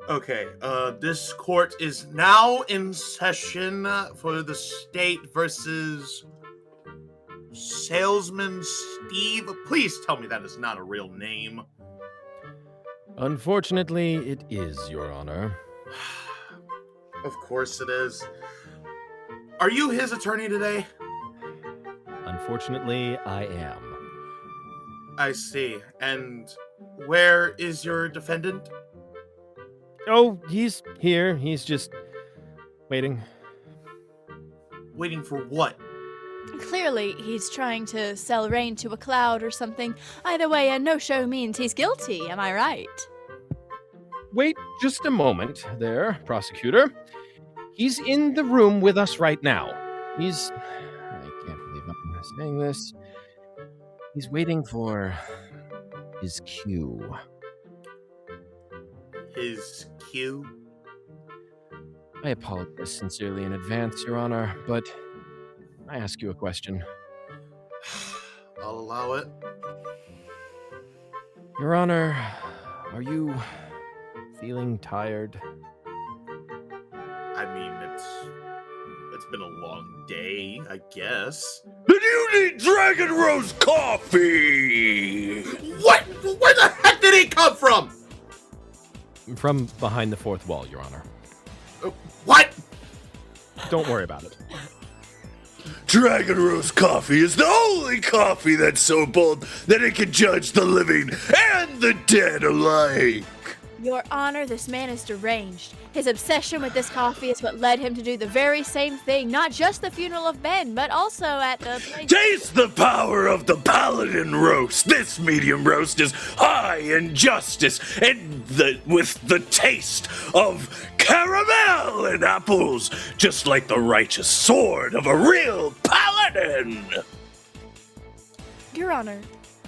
Okay, this court is now in session for the state versus Salesman Steve. Please tell me that is not a real name. Unfortunately, it is, Your Honor. Of course it is. Are you his attorney today? Unfortunately, I am. I see. And where is your defendant? Oh, he's here. He's just waiting. Waiting for what? Clearly, he's trying to sell rain to a cloud or something. Either way, a no-show means he's guilty, am I right? Wait just a moment there, prosecutor. He's in the room with us right now. I can't believe I'm saying this. He's waiting for his cue. His cue? I apologize sincerely in advance, Your Honor, but I ask you a question. I'll allow it. Your Honor, are you feeling tired? I mean, it's been a long day, I guess. Then you need Dragon Rose coffee! What? Where the heck did he come from? From behind the fourth wall, Your Honor. What? Don't worry about it. Dragon Rose coffee is the only coffee that's so bold that it can judge the living and the dead alike. Your Honor, this man is deranged. His obsession with this coffee is what led him to do the very same thing, not just the funeral of Ben, but also at the place. Taste the power of the Paladin roast. This medium roast is high in justice and with the taste of caramel and apples, just like the righteous sword of a real paladin. Your Honor,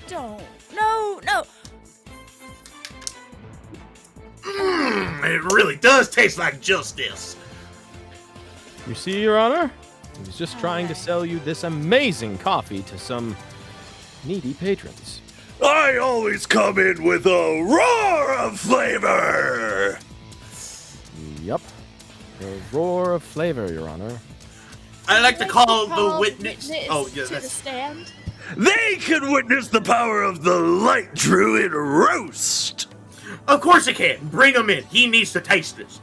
don't. No. It really does taste like justice. You see, Your Honor? He was just trying to sell you this amazing coffee to some needy patrons. I always come in with a roar of flavor. Yup. A roar of flavor, Your Honor. I like to call the witness. Oh, yeah, to the that's. stand. They can witness the power of the Light Druid roast. Of course he can. Bring him in. He needs to taste this.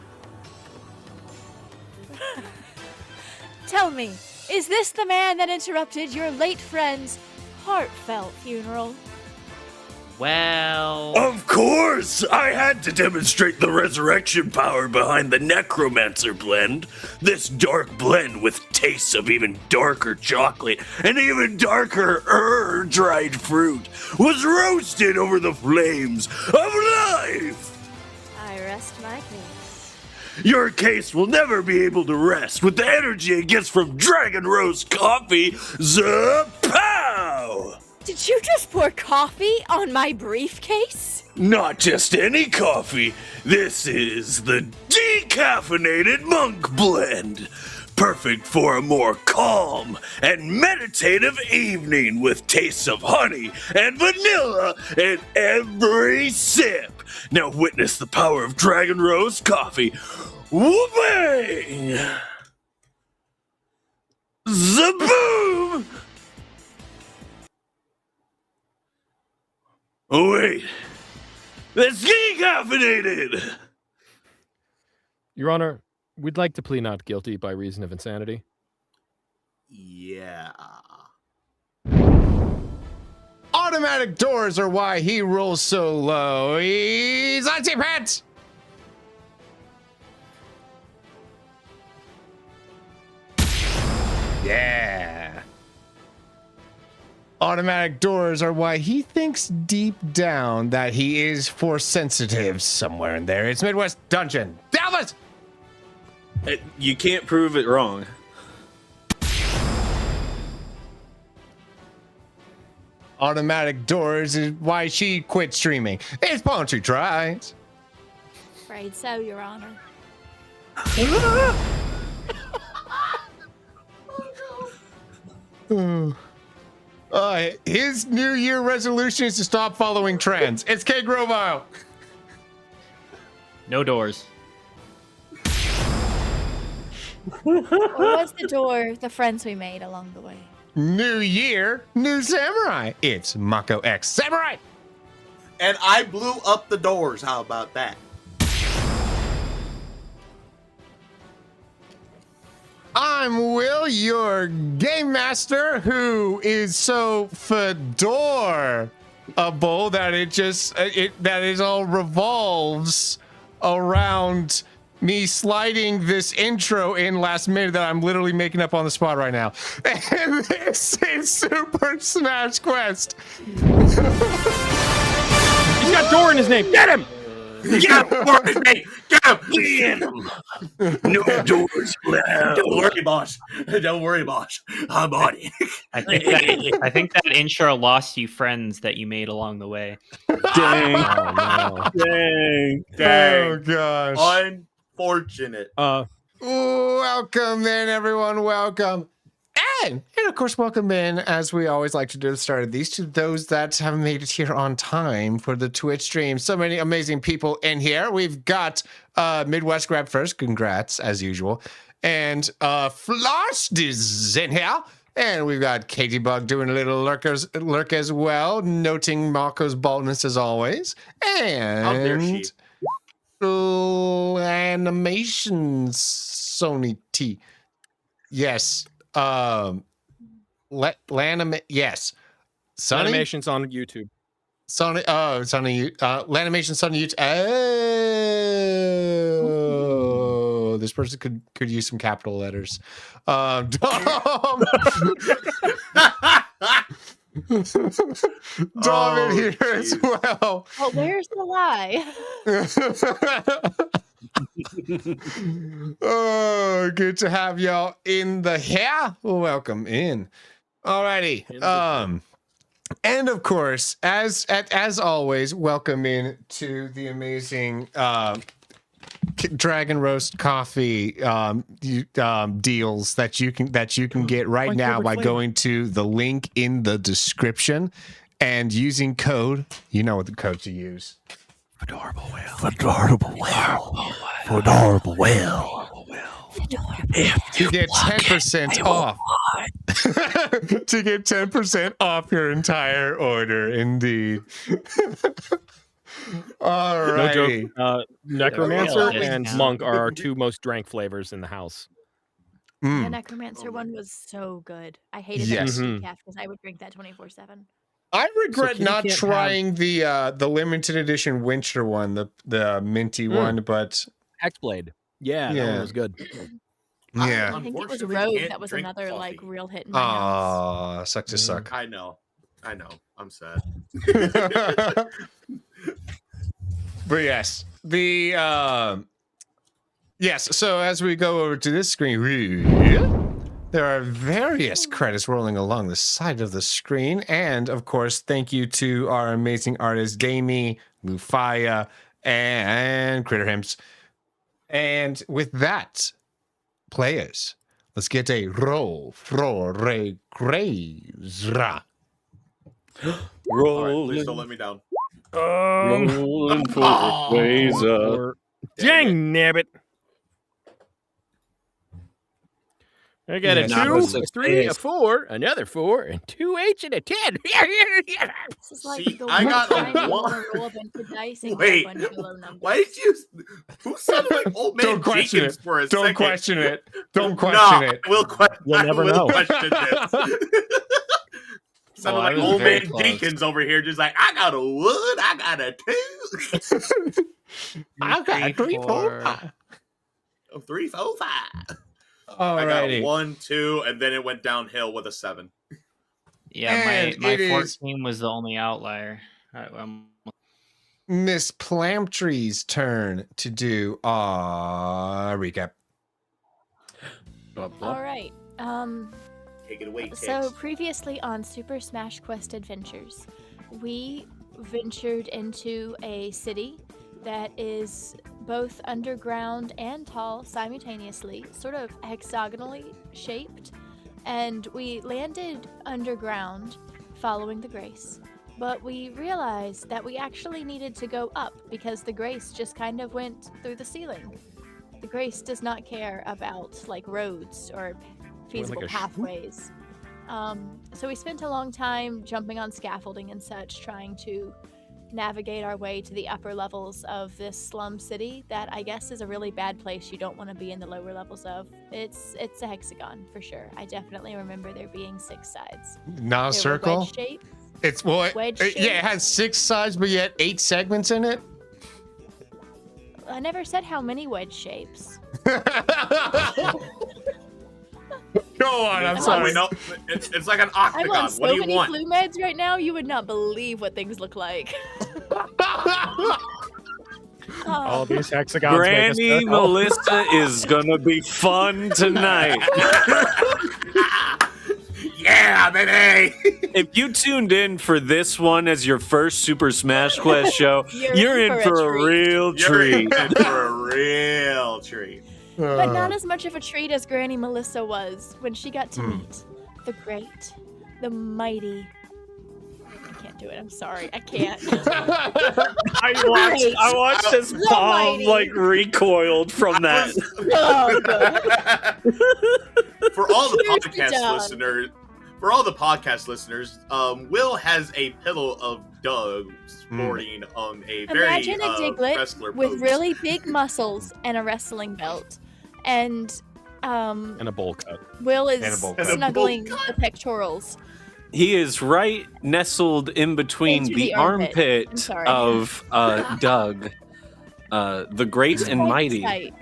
Tell me, is this the man that interrupted your late friend's heartfelt funeral? Well... Of course! I had to demonstrate the resurrection power behind the Necromancer blend. This dark blend with tastes of even darker chocolate and even darker dried fruit was roasted over the flames of life! I rest my case. Your case will never be able to rest with the energy it gets from Dragon Rose coffee. Zapow! Did you just pour coffee on my briefcase? Not just any coffee. This is the decaffeinated monk blend. Perfect for a more calm and meditative evening with tastes of honey and vanilla in every sip. Now witness the power of Dragon Rose coffee. Whooping! Zaboom! Oh, wait. That's decaffeinated! Your Honor, we'd like to plead not guilty by reason of insanity. Yeah. Automatic doors are why he rolls so low. He's on team hats. Yeah. Automatic doors are why he thinks deep down that he is force sensitive somewhere in there. It's Midwest Dungeon. Dallas! You can't prove it wrong. Automatic doors is why she quit streaming. It's Poetry Tries. Afraid so, Your Honor. His New Year resolution is to stop following trends. It's K. Grovile. No doors. What was the door? The friends we made along the way. New year, new samurai. It's Mako X Samurai. And I blew up the doors. How about that? I'm Will, your game master, who is so fedorable that it all revolves around me sliding this intro in last minute that I'm literally making up on the spot right now. And this is Super Smash Quest. He's got door in his name. Get him! Get him! Get him! No doors allowed. Don't worry, boss. Don't worry, boss. I'm on it. I think that intro lost you friends that you made along the way. Dang. Oh, no. Dang. Oh, gosh. Unfortunate. Welcome in, everyone. Welcome. And of course, welcome in, as we always like to do at the start of these, to those that have made it here on time for the Twitch stream. So many amazing people in here. We've got Midwest Grab First. Congrats, as usual. And Floss is in here. And we've got Katie Bug doing a little lurk as well, noting Marco's baldness as always. How dare she? And animation Sony T. Yes. Yes. Sonny? Animations on YouTube. Sonny. Oh, Sonny. Lanimation Sonny. Oh, this person could use some capital letters. Dom. Dom in here as well. Well, where's the lie? Oh, good to have y'all in the hair. Welcome in. Alrighty. And of course, as always, welcome in to the amazing Dragon Roast coffee deals that you can get right now by going to the link in the description and using code. You know what the code to use. Adorable whale. Adorable whale. To get 10% off. To get 10% off your entire order, indeed. All right. No joke. Necromancer Yeah. and Monk are our two most drank flavors in the house. The Necromancer one was so good. I hated Yes. that Mhm. decaf because I would drink that 24/7. I regret So not can't trying the limited edition winter one, the minty one, but Hexblade. Yeah, that Yeah. one was good. yeah. I think it was Unfortunately, Rogue can't that was drink another like coffee. real hit in my house. Aw, suck to suck. I know. I'm sad. But yes, yes. So as we go over to this screen, there are various credits rolling along the side of the screen, and of course, thank you to our amazing artists, Dami, Leufaya, and CritterHymns. And with that, players, let's get a roll for a graves. All right, please don't let me down. Rolling for the ways up. Dang nabbit. I got a Yes. 2, a Six 3, a days. 4, another 4, and 2 H and a 10. This is like See, the I one got a time you one. want to roll a bunch of dice and Wait, get a bunch of low numbers. Why did you? Who sounded like old man Don't question Jenkins it. for a Don't second? question it. Don't question No, it. I will question. You'll never know. Question this. Sounded Oh, I like was old very man close. Jenkins over here, just like I got a wood, I got a 2, I got 3, 4, 5. 3, 4, 5. I got Alrighty. 1, 2, and then it went downhill with a 7. Yeah, And my it is- 14 was the only outlier. Miss Plamtree's turn to do recap. Blah, blah. All right. Take it away, So Tiggs. previously on Super Smash Quest Adventures, we ventured into a city that is both underground and tall simultaneously, sort of hexagonally shaped, and we landed underground following the Grace. But we realized that we actually needed to go up because the Grace just kind of went through the ceiling. The Grace does not care about like roads or feasible like a swoop? pathways. So we spent a long time jumping on scaffolding and such, trying to navigate our way to the upper levels of this slum city that I guess is a really bad place you don't want to be in the lower levels of. It's a hexagon for sure. I definitely remember there being 6 sides. Not a There were circle. wedge shapes. It's well, Wedge yeah, it has 6 sides, but yet 8 segments in it. I never said how many wedge shapes. Go on, I'm Oh, sorry. No, it's like an I'm octagon. on so What do you many want? flu meds right now, you would not believe what things look like. All these hexagons make a Granny circle. Melissa is gonna be fun tonight. Yeah, baby. If you tuned in for this one as your first Super Smash Quest show, you're in for a real You're treat. in for a real treat. But not as much of a treat as Granny Melissa was when she got to meet the great, the mighty. I can't do it. I'm sorry. I can't. I watched his The palm mighty. like recoiled from that. Oh, God. For all the Cheers to podcast Doug. listeners, Will has a pillow of Doug sporting a very Imagine a Diglett wrestler with pose. really big muscles and a wrestling belt. And And a bowl cut. Will is And a bowl cut. snuggling the pectorals. He is right nestled in between Into the the armpit. I'm armpit sorry. of Doug, the great and Quite mighty. tight.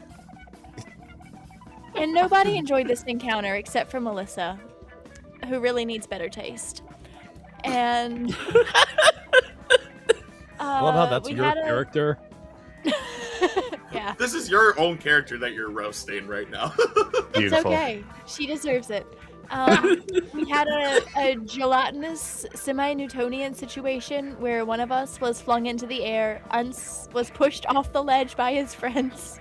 And nobody enjoyed this encounter except for Melissa, who really needs better taste. And I love how that's we your had a- character. Yeah, This is your own character that you're roasting right now. it's Beautiful. okay. She deserves it. We had a gelatinous semi-Newtonian situation where one of us was flung into the air, was pushed off the ledge by his friends,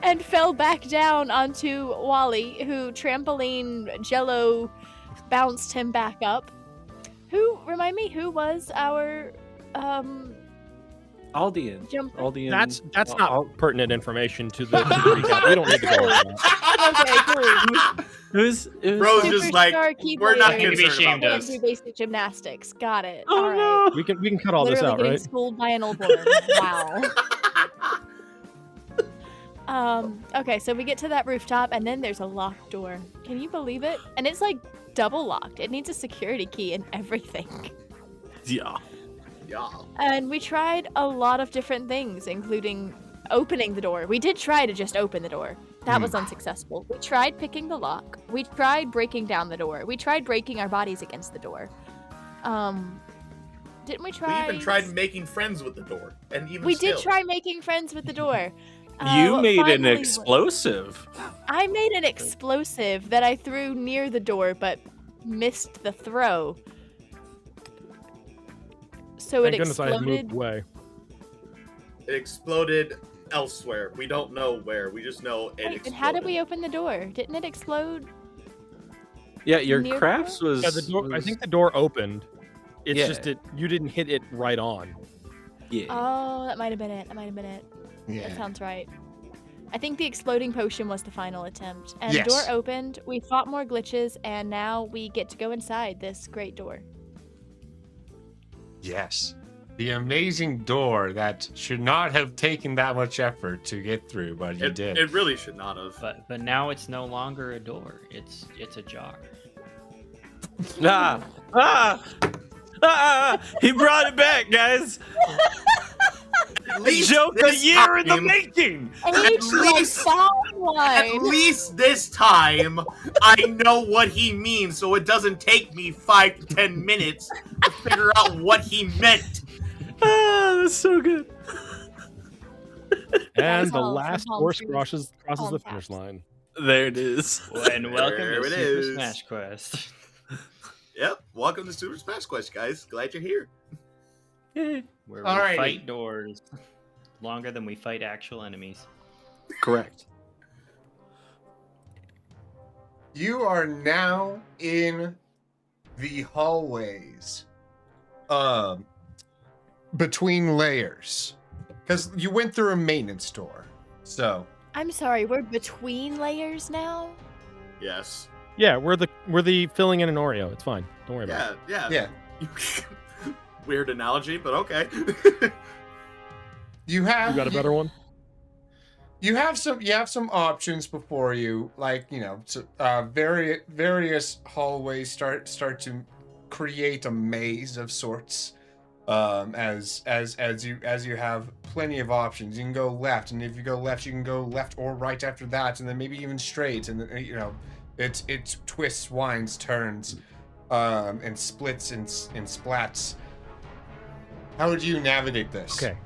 and fell back down onto Wally, who trampoline jello bounced him back up. Remind me, who was our Aldean. jumper? Aldean. That's not pertinent information to the recap. We don't need to go over that. Okay, cool. It was Bro's just like, Superstar keyboard we're not player. Nothing to be concerned ashamed about of. this. Can't do basic gymnastics. Got it. Oh All right. no! We can cut all this Literally out, getting right? schooled by an old woman. Wow. Okay, so we get to that rooftop, and then there's a locked door. Can you believe it? And it's like double locked. It needs a security key and everything. Yeah. Yeah. And we tried a lot of different things, including opening the door. We did try to just open the door. That was unsuccessful. We tried picking the lock. We tried breaking down the door. We tried breaking our bodies against the door. Didn't we try? We even tried making friends with the door, and even We still. did try making friends with the door. You made an finally- explosive. I made an explosive that I threw near the door, but missed the throw. So Thank it goodness I had moved exploded. away. It exploded elsewhere. We don't know where. We just know it Wait, exploded. and how did we open the door? Didn't it explode? Yeah, your Near the crafts was. Yeah, the door. I was- think the door opened. It's Yeah. just you didn't hit it right on. Yeah. Oh, that might have been it. That sounds right. I think the exploding potion was the final attempt. And Yes. the door opened, we fought more glitches, and now we get to go inside this great door. Yes. The amazing door that should not have taken that much effort to get through, but you did. It really should not have. But now it's no longer a door. It's a jar. He brought it back, guys. At least Joke a this year in the time- making. least- At wine. least this time, I know what he means, so it doesn't take me 5 to 10 minutes to figure out what he meant. That's so good. And the all last from horse Palm crosses Palm the Taps. finish line. There it is. And welcome There to it Super is. Smash Quest. Yep, welcome to Super Smash Quest, guys. Glad you're here. Where we Alrighty. fight doors longer than we fight actual enemies. Correct. You are now in the hallways between layers, because you went through a maintenance door. So I'm sorry, we're between layers now? Yes. Yeah, we're the filling in an Oreo. It's fine. Don't worry about it. Yeah. Weird analogy, but okay. You have You got a better one? You have some options before you, like, you know, various hallways start to create a maze of sorts. As you have plenty of options, you can go left, and if you go left, you can go left or right after that, and then maybe even straight, and then, you know, it twists, winds, turns, and splits and splats. How would you navigate this? Okay.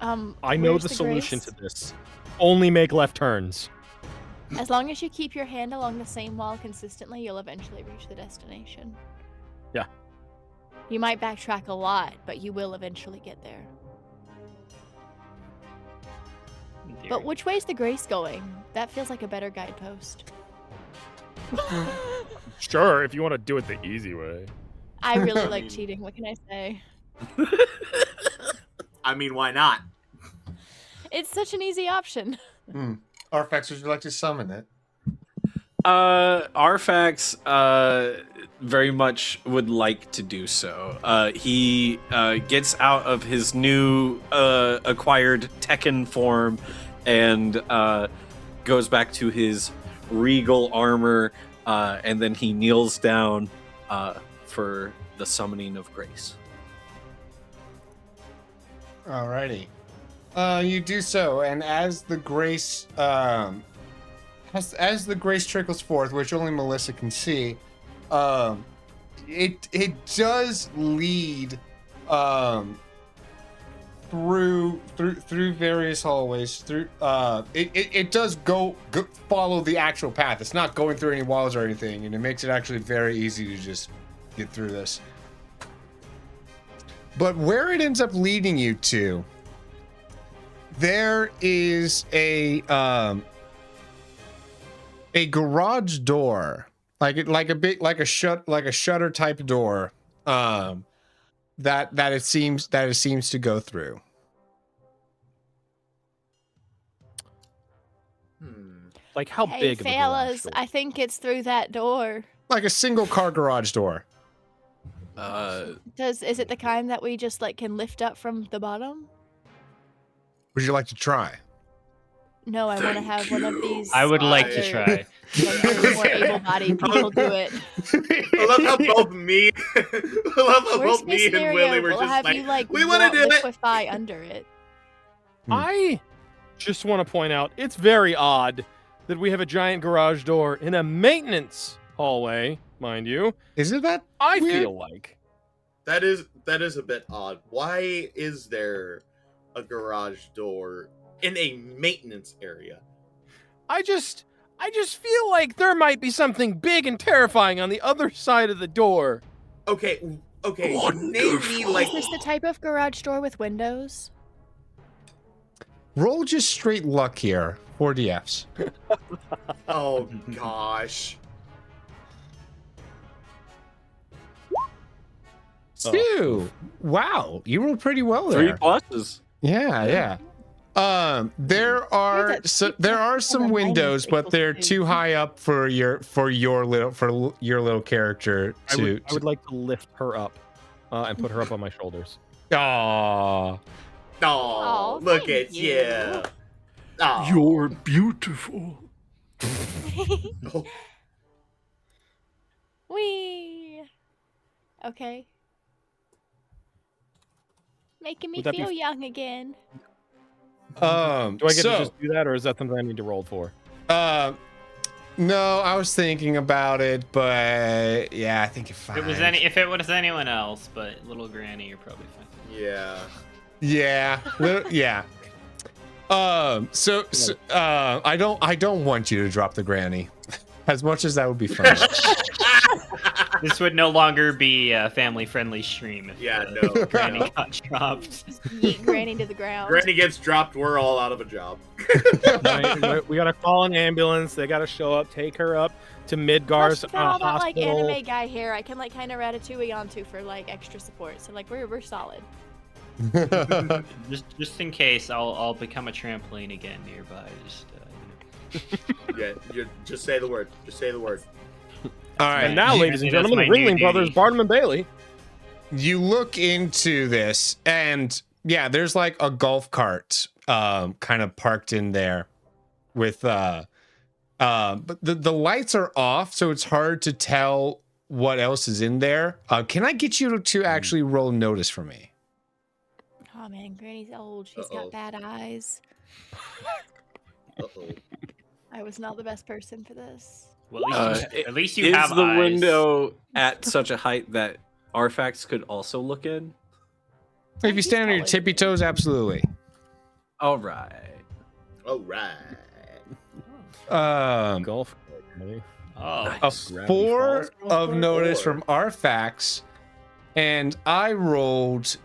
I know the solution to this. Only make left turns. As long as you keep your hand along the same wall consistently, you'll eventually reach the destination. Yeah. You might backtrack a lot, but you will eventually get there. But which way's the grace going? That feels like a better guidepost. Sure, if you want to do it the easy way. I really like cheating. What can I say? I mean, why not? It's such an easy option. Arfax, would you like to summon it? Arfax very much would like to do so. He gets out of his new acquired Tekken form and goes back to his regal armor, and then he kneels down for the summoning of grace. Alrighty. You do so, and as the grace as the grace trickles forth, which only Melissa can see, it does lead through various hallways. It does go follow the actual path. It's not going through any walls or anything, and it makes it actually very easy to just get through this. But where it ends up leading you to, there is a garage door, like a shutter type door, that it seems to go through. Like how Hey, big of a garage fellas, door? I think it's through that door. Like a single car garage door. Is it the kind that we just like can lift up from the bottom? Would you like to try? No, I want to have one of these. I would like to try. Some more able-bodied people do it. I love how both me, Worst case and scenario, Willie were we'll just have like, you like we want to do it. liquefy under it. I just want to point out it's very odd that we have a giant garage door in a maintenance hallway, mind you. Is it that? I weird? feel like That is a bit odd. Why is there a garage door in a maintenance area? I just feel like there might be something big and terrifying on the other side of the door. Okay. Name me like. Is this the type of garage door with windows? Roll just straight luck here. 4 DFs. Oh gosh. 2. Wow, you rolled pretty well 3 there. pluses. Yeah. There are some windows, but they're too high up for your little character to. I would like to lift her up and put her up on my shoulders. Aww. Oh, look thank at you. you. Aw. You're beautiful. Wee. Okay. Making me Would that be- feel young again. Do I get to just do that, or is that something I need to roll for? No, I was thinking about it, but yeah, I think you're fine. If it was anyone else, but little Granny, you're probably fine. Yeah. Yeah, yeah. So I don't want you to drop the granny, as much as that would be fun. This would no longer be a family-friendly stream if Yeah, no. Granny no. got dropped. Just yeet Granny to the ground. Granny gets dropped, we're all out of a job. We gotta call an ambulance. They gotta show up, take her up to Plus, Midgar's you got all that like hospital. anime guy hair. I can like kind of ratatouille onto for like extra support. So like we're solid. Just in case, I'll become a trampoline again nearby. Yeah, just say the word. Just say the word. All right. And now, ladies and That's gentlemen, my the Ringling new Brothers, duty. Barnum and Bailey. You look into this, and yeah, there's like a golf cart kind of parked in there with but the lights are off, so it's hard to tell what else is in there. Can I get you to actually roll notice for me? Oh man, Granny's old. She's Uh-oh. got bad eyes. Uh-oh. I was not the best person for this. Well, at least you Is have the eyes. window at such a height that Arfax could also look in? If you stand on your tippy toes, absolutely. All right. All right. Golf cart, really. Oh, A Gravity 4 Falls of golf notice Four. from Arfax, and I rolled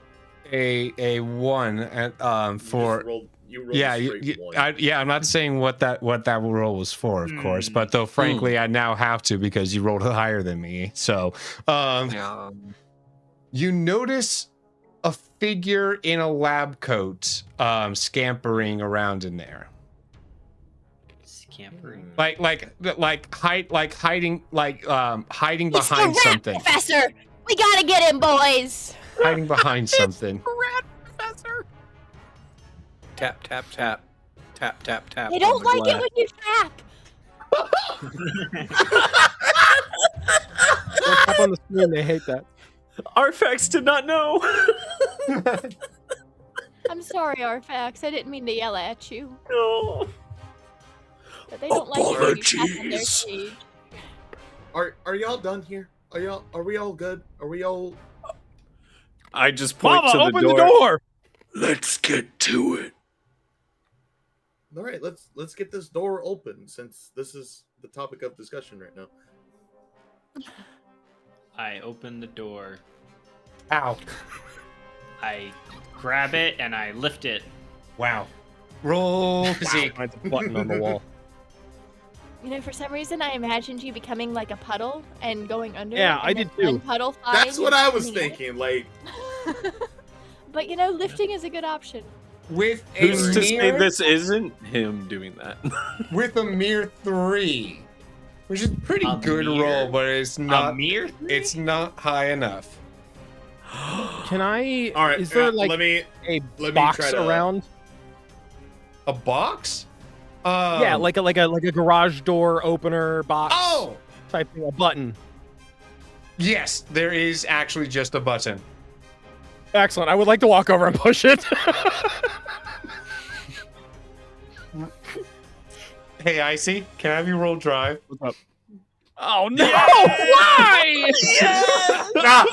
a 1 at for You rolled yeah, a straight one. I'm not saying what that roll was for, of course, but though frankly I now have to because you rolled higher than me. So, you notice a figure in a lab coat scampering around in there. scampering. Hiding It's the behind rat something. professor. We gotta get him, boys. Hiding behind something. Tap, tap, tap. Tap, tap, tap. They on don't the like it glass. when you tap. Don't tap on the screen. They hate that. Arfax did not know. I'm sorry, Arfax. I didn't mean to yell at you. No. But they don't like it when you tap on their Apologies. cage. Are y'all done here? Are we all good? Are we all I just point Mama, to the open door. the door. Let's get to it. all right? Let's get this door open since this is the topic of discussion right now. I open the door. Ow. I grab it and I lift it. Wow. Roll physique. Finds a button on the wall. You know, for some reason, I imagined you becoming like a puddle and going under. Yeah, it, I and did then too. one puddle fine That's what I was coming out. thinking. Like, But you know, lifting is a good option. With a Who's to say mere, this isn't him doing that? with a mere 3, which is a pretty A good mere- roll, but it's not. A mere? It's not high enough. Can I? all right. Is there like let me a me box try to- around? A box? Yeah, like a garage door opener box. Oh, Type thing, a button. yes, there is actually just a button. Excellent. I would like to walk over and push it. Hey, Icy, can I have you roll drive? Oh no! Why? no.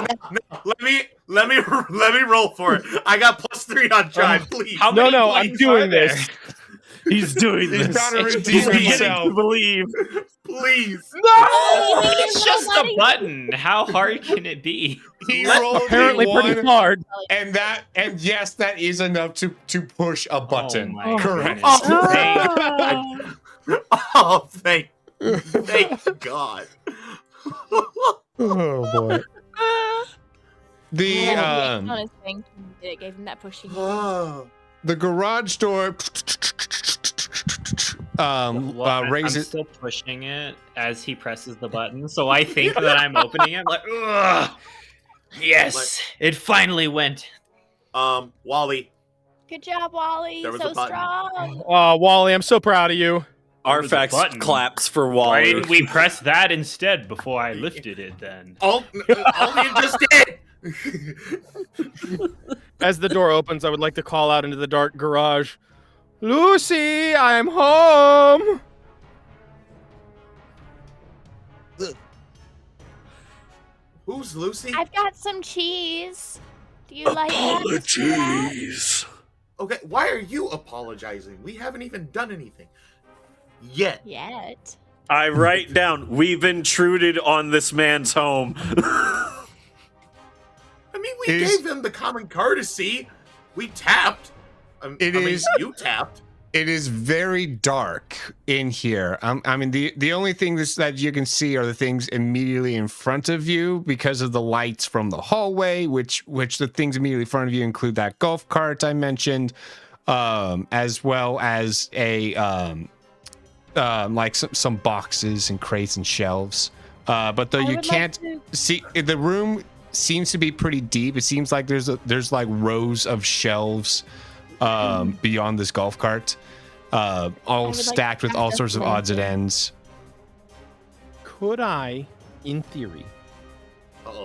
Let me roll for it. I got +3 on drive, please. How No, many no, I'm points doing are there? this. He's doing He's this. gotta He's redeem beginning himself. to believe. Please. It's just a button. How hard can it be? He rolled Apparently a pretty 1, hard. and yes, that is enough to push a button. my Correct. goodness. Oh, thank God. Oh boy. The Yeah, on his thing, it gave him that pushing. the garage door Well, I'm raises. still pushing it as he presses the button, so I think that I'm opening it. Like, ugh. Yes, it finally went. Wally. Good job, Wally. There was So a button. strong. Oh, Wally, I'm so proud of you. was a Arfax button. claps for Why Wally. didn't we press that instead before I lifted it? Then All you just did. As the door opens, I would like to call out into the dark garage, Lucy, I'm home. Who's Lucy? I've got some cheese. Do you like that? Apologies. Okay, why are you apologizing? We haven't even done anything yet. Yet. I write down, we've intruded on this man's home. I mean, we gave him the common courtesy. We tapped. You tapped. It is very dark in here. I mean, the only thing that you can see are the things immediately in front of you because of the lights from the hallway, which the things immediately in front of you include that golf cart I mentioned, as well as a like some boxes and crates and shelves. But though you can't see, the room seems to be pretty deep. It seems like there's like rows of shelves beyond this golf cart, all stacked with all sorts of odds and ends. Could I, in theory,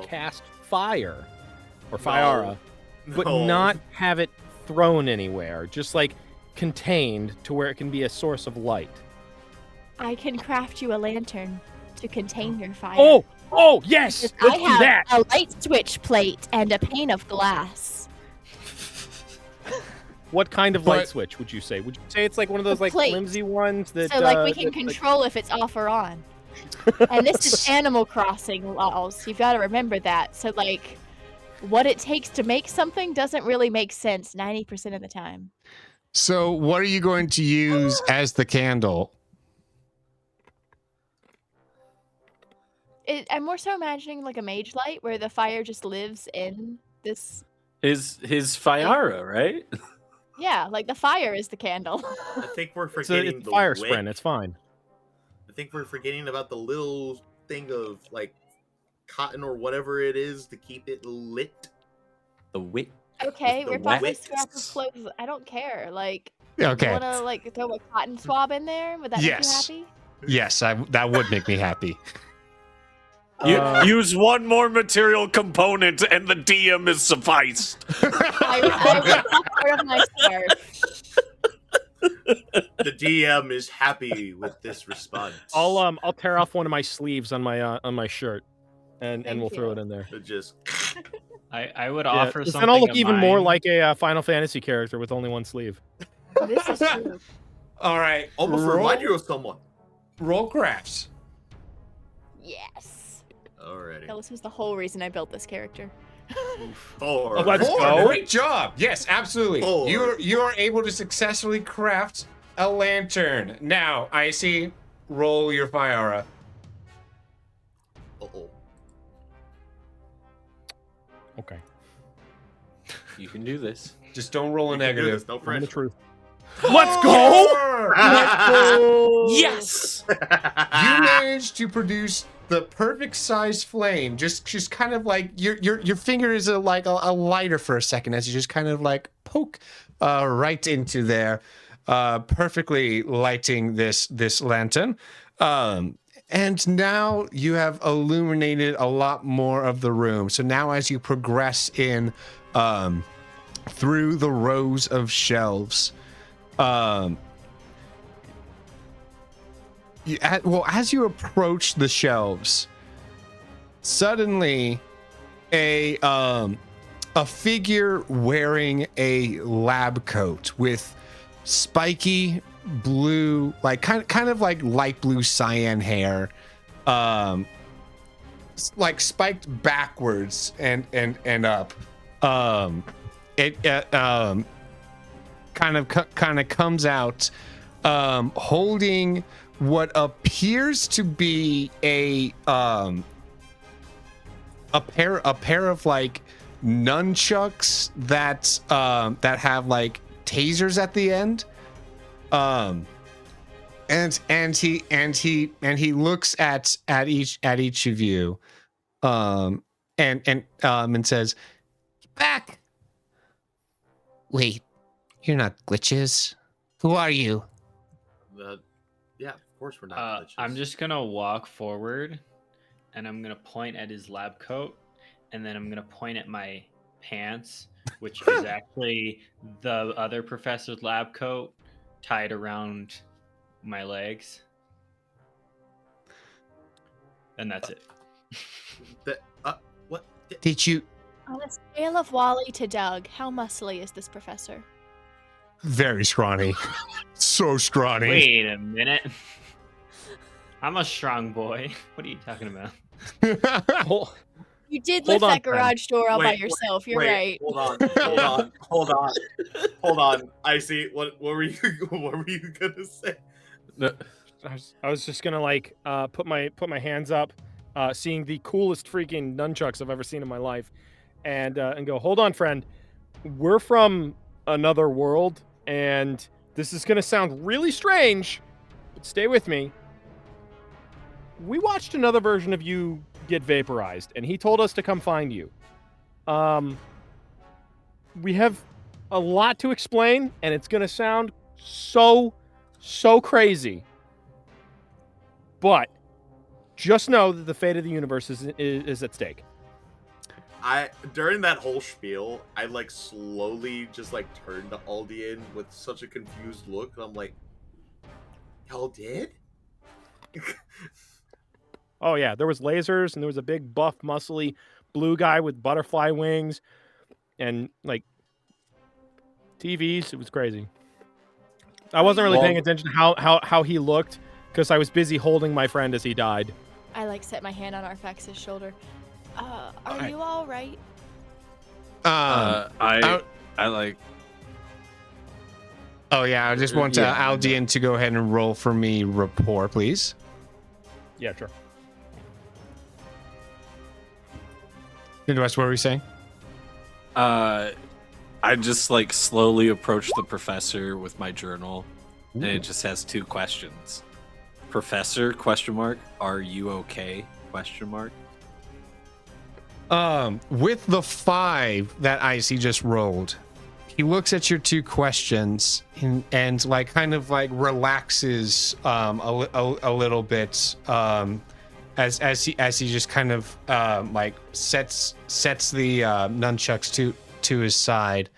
cast fire or Fiara, but not have it thrown anywhere, just like contained to where it can be a source of light? I can craft you a lantern to contain your fire. Oh, yes! I Let's do have that! a light switch plate and a pane of glass. What kind of light switch would you say? Would you say it's like one of those like plate. flimsy ones that So like we can control if it's off or on. And this is Animal Crossing laws. You've got to remember that. So like what it takes to make something doesn't really make sense 90% of the time. So what are you going to use as the candle? I'm more so imagining like a mage light where the fire just lives in this. His Fiara, right? Yeah, like the fire is the candle. I think we're forgetting it's the fire wick. sprint. It's fine. I think we're forgetting about the little thing of like cotton or whatever it is to keep it lit. The wick. Okay, The rip off a wicks. scrap of clothes. I don't care. Like, Okay. you want to like throw a cotton swab in there? Would that Yes. make you Yes, that would make me happy. Use one more material component and the DM is sufficed. happy? I ripped off part of my scarf. The DM is happy with this response. I'll tear off one of my sleeves on my shirt, and Thank we'll throw you. it in there. It just I would offer something. Then I'll look of even more mine. like a Final Fantasy character with only one sleeve. This is true. All right. almost remind you of someone. Roll crafts. Yes. Alrighty. This was the whole reason I built this character. 4. Let's Four. go. Great job. Yes, absolutely. 4. You are able to successfully craft a lantern. Now, I see. Roll your Fiara. Uh-oh. Okay. You can do this. Just don't roll a You can do negative. this, no I'm the pressure. truth. Let's go. Yes! You managed to produce the perfect size flame. Just kind of like your finger is like a lighter for a second as you just kind of like poke right into there, perfectly lighting this lantern. And now you have illuminated a lot more of the room. So now as you progress in through the rows of shelves, as you approach the shelves, suddenly a figure wearing a lab coat with spiky blue, like kind of like light blue cyan hair, like spiked backwards and up. It kind of comes out holding what appears to be a pair of like nunchucks that have like tasers at the end. And he looks at each of you and says, "Back. Wait, you're not glitches. Who are you?" Yeah, of course we're not glitches. I'm just gonna walk forward, and I'm gonna point at his lab coat, and then I'm gonna point at my pants, which is actually the other professor's lab coat tied around my legs, and that's it. What? Did you? On a scale of Wally to Doug, how muscly is this professor? Very scrawny. So scrawny. Wait a minute. I'm a strong boy. What are you talking about? Hol- You did Hold lift on, that friend. garage door all by Wait, yourself. You're Wait, right. hold on. I see. What were you? What were you gonna say? No, I was just gonna like put my hands up, seeing the coolest freaking nunchucks I've ever seen in my life, and go, hold on, friend, we're from another world, and this is gonna sound really strange, but stay with me. We watched another version of you get vaporized, and he told us to come find you. We have a lot to explain, and it's gonna sound so crazy. But just know that the fate of the universe is at stake. During that whole spiel, I like slowly just like turned to Aldian with such a confused look, and I'm like, "Y'all did?" Oh yeah, there was lasers, and there was a big buff, muscly blue guy with butterfly wings, and like TVs. It was crazy. I wasn't really paying attention to how he looked because I was busy holding my friend as he died. I like set my hand on Arfax's shoulder. Are you all right? I like. Oh yeah, I just want Aldian to go ahead and roll for me rapport, please. Yeah, sure. What were we saying? I just like slowly approach the professor with my journal, and it just has 2 questions. Professor, ? Are you okay? ? With the 5 that Icy just rolled, he looks at your 2 questions and like kind of like relaxes a little bit as he just kind of like sets the nunchucks to his side.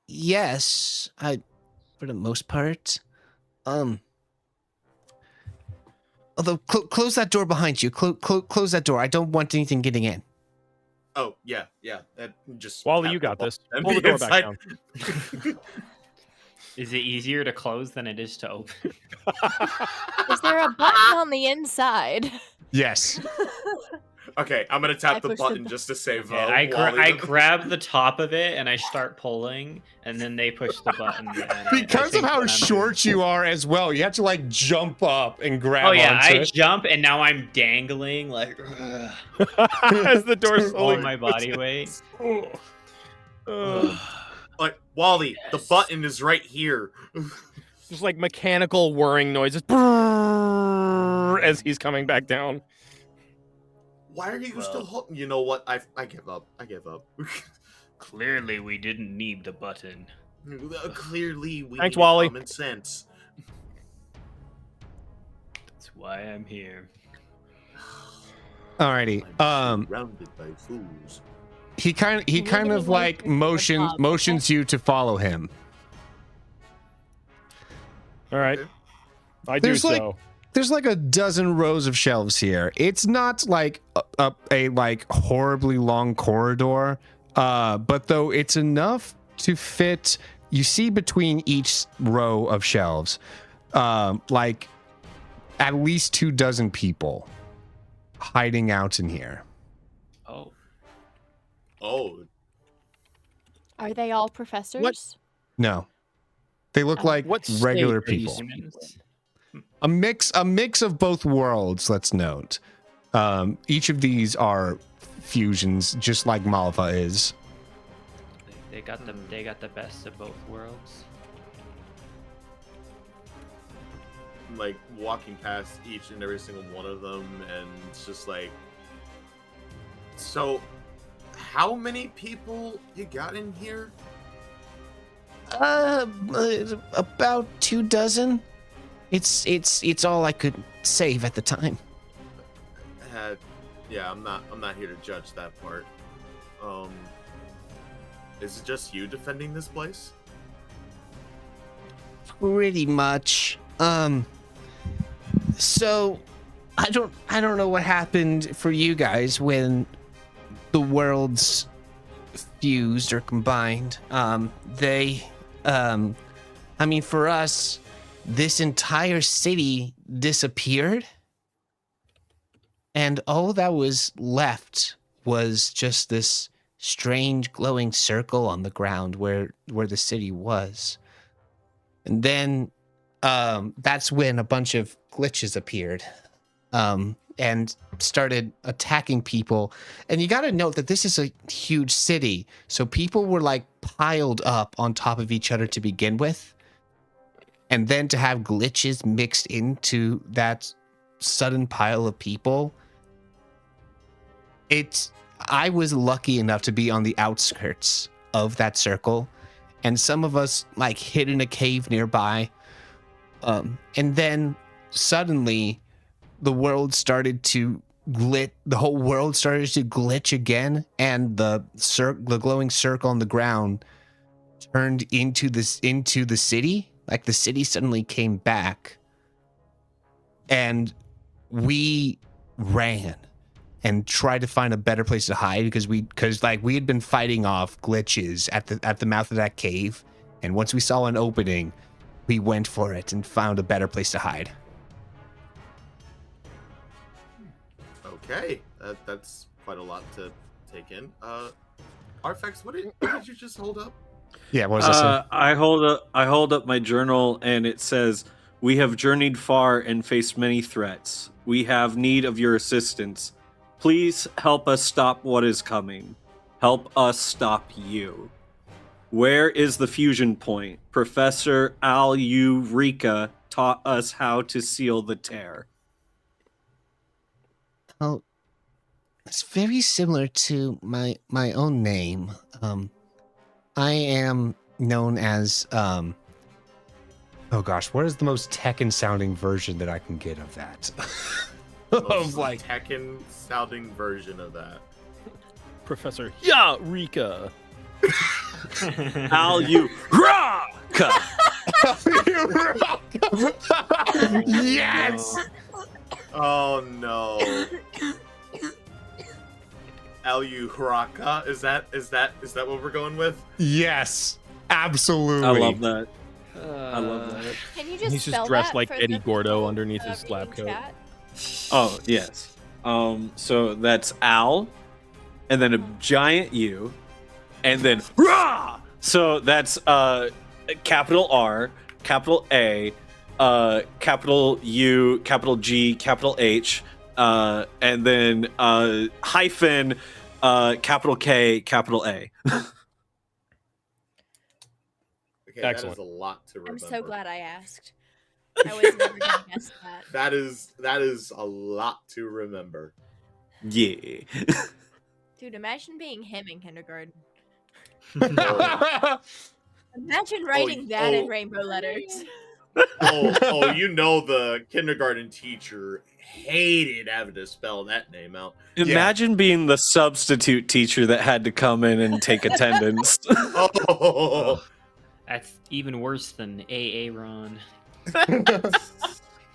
Yes, for the most part. Although close that door behind you. Close that door. I don't want anything getting in. Oh yeah. That just Wally, you got this. Pull the door back down. Is it easier to close than it is to open? Is there a button on the inside? Yes. Okay, I'm gonna I tap the push the button bu- just to save. I Wally. grab the top of it and I start pulling, and then they push the button. And Because of how short you are as well, you have to like jump up and grab Oh yeah, onto I it. jump and now I'm dangling like As the door all slowly my body weight. Like Wally, the button is right here. just like mechanical whirring noises as he's coming back down. Why are you still holding? You know what? I give up. I give up. Clearly, we didn't need the button. Clearly, we Thanks, need Wally. common sense. That's why I'm here. Alrighty. Surrounded by fools. He kind of like motions you to follow him. All right. Okay. I do There's like- so. There's like a dozen rows of shelves here. It's not like a like horribly long corridor, but though it's enough to fit. You see between each row of shelves, like at least 24 people hiding out in here. Oh, Are they all professors? No, they look like What regular state are you people. Humans? A mix of both worlds. Let's note. Each of these are fusions, just like Malva is. They got the best of both worlds. like walking past each and every single one of them, and it's just like, so how many people you got in here? About 24. It's all I could save at the time. Yeah, I'm not here to judge that part. Is it just you defending this place? Pretty much. So I don't know what happened for you guys when the worlds fused or combined. I mean, for us, this entire city disappeared, and all that was left was just this strange glowing circle on the ground where the city was. And then that's when a bunch of glitches appeared and started attacking people. And you got to note that this is a huge city, so people were like piled up on top of each other to begin with. And then to have glitches mixed into that sudden pile of people, I was lucky enough to be on the outskirts of that circle, and some of us like hid in a cave nearby. And then suddenly the world started to the whole world started to glitch again, and the glowing circle on the ground turned into the city. Like the city suddenly came back, and we ran and tried to find a better place to hide because we had been fighting off glitches at the mouth of that cave, and once we saw an opening, we went for it and found a better place to hide. Okay, that's quite a lot to take in. Artifacts, what did you just hold up? Yeah, what was that? I hold up my journal, and it says, "We have journeyed far and faced many threats. We have need of your assistance. Please help us stop what is coming. Help us stop you. Where is the fusion point? Professor Al-Eureka taught us how to seal the tear." Oh, it's very similar to my own name. I am known as oh gosh, what is the most Tekken sounding version that I can get of that? Of like Tekken sounding version of that. Professor Eureka. Al-Eureka! Yes. Oh no. Al-Eureka? Is that what we're going with? Yes, absolutely. I love that. I love that. Can you just He's just spell dressed that like for Eddie the Gordo people, underneath his reading lab coat. chat? Oh, yes. So that's Al, and then a giant U, and then Rah! So that's capital R, capital A, capital U, capital G, capital H, and then hyphen, capital K, capital A. Okay, Excellent. that is a lot to remember. I'm so glad I asked. I was never gonna guess that. That is a lot to remember. Yeah. Dude, imagine being him in kindergarten. Oh, Imagine writing that in rainbow letters. oh, you know the kindergarten teacher hated having to spell that name out. Imagine being the substitute teacher that had to come in and take attendance. Oh, That's even worse than AA Ron.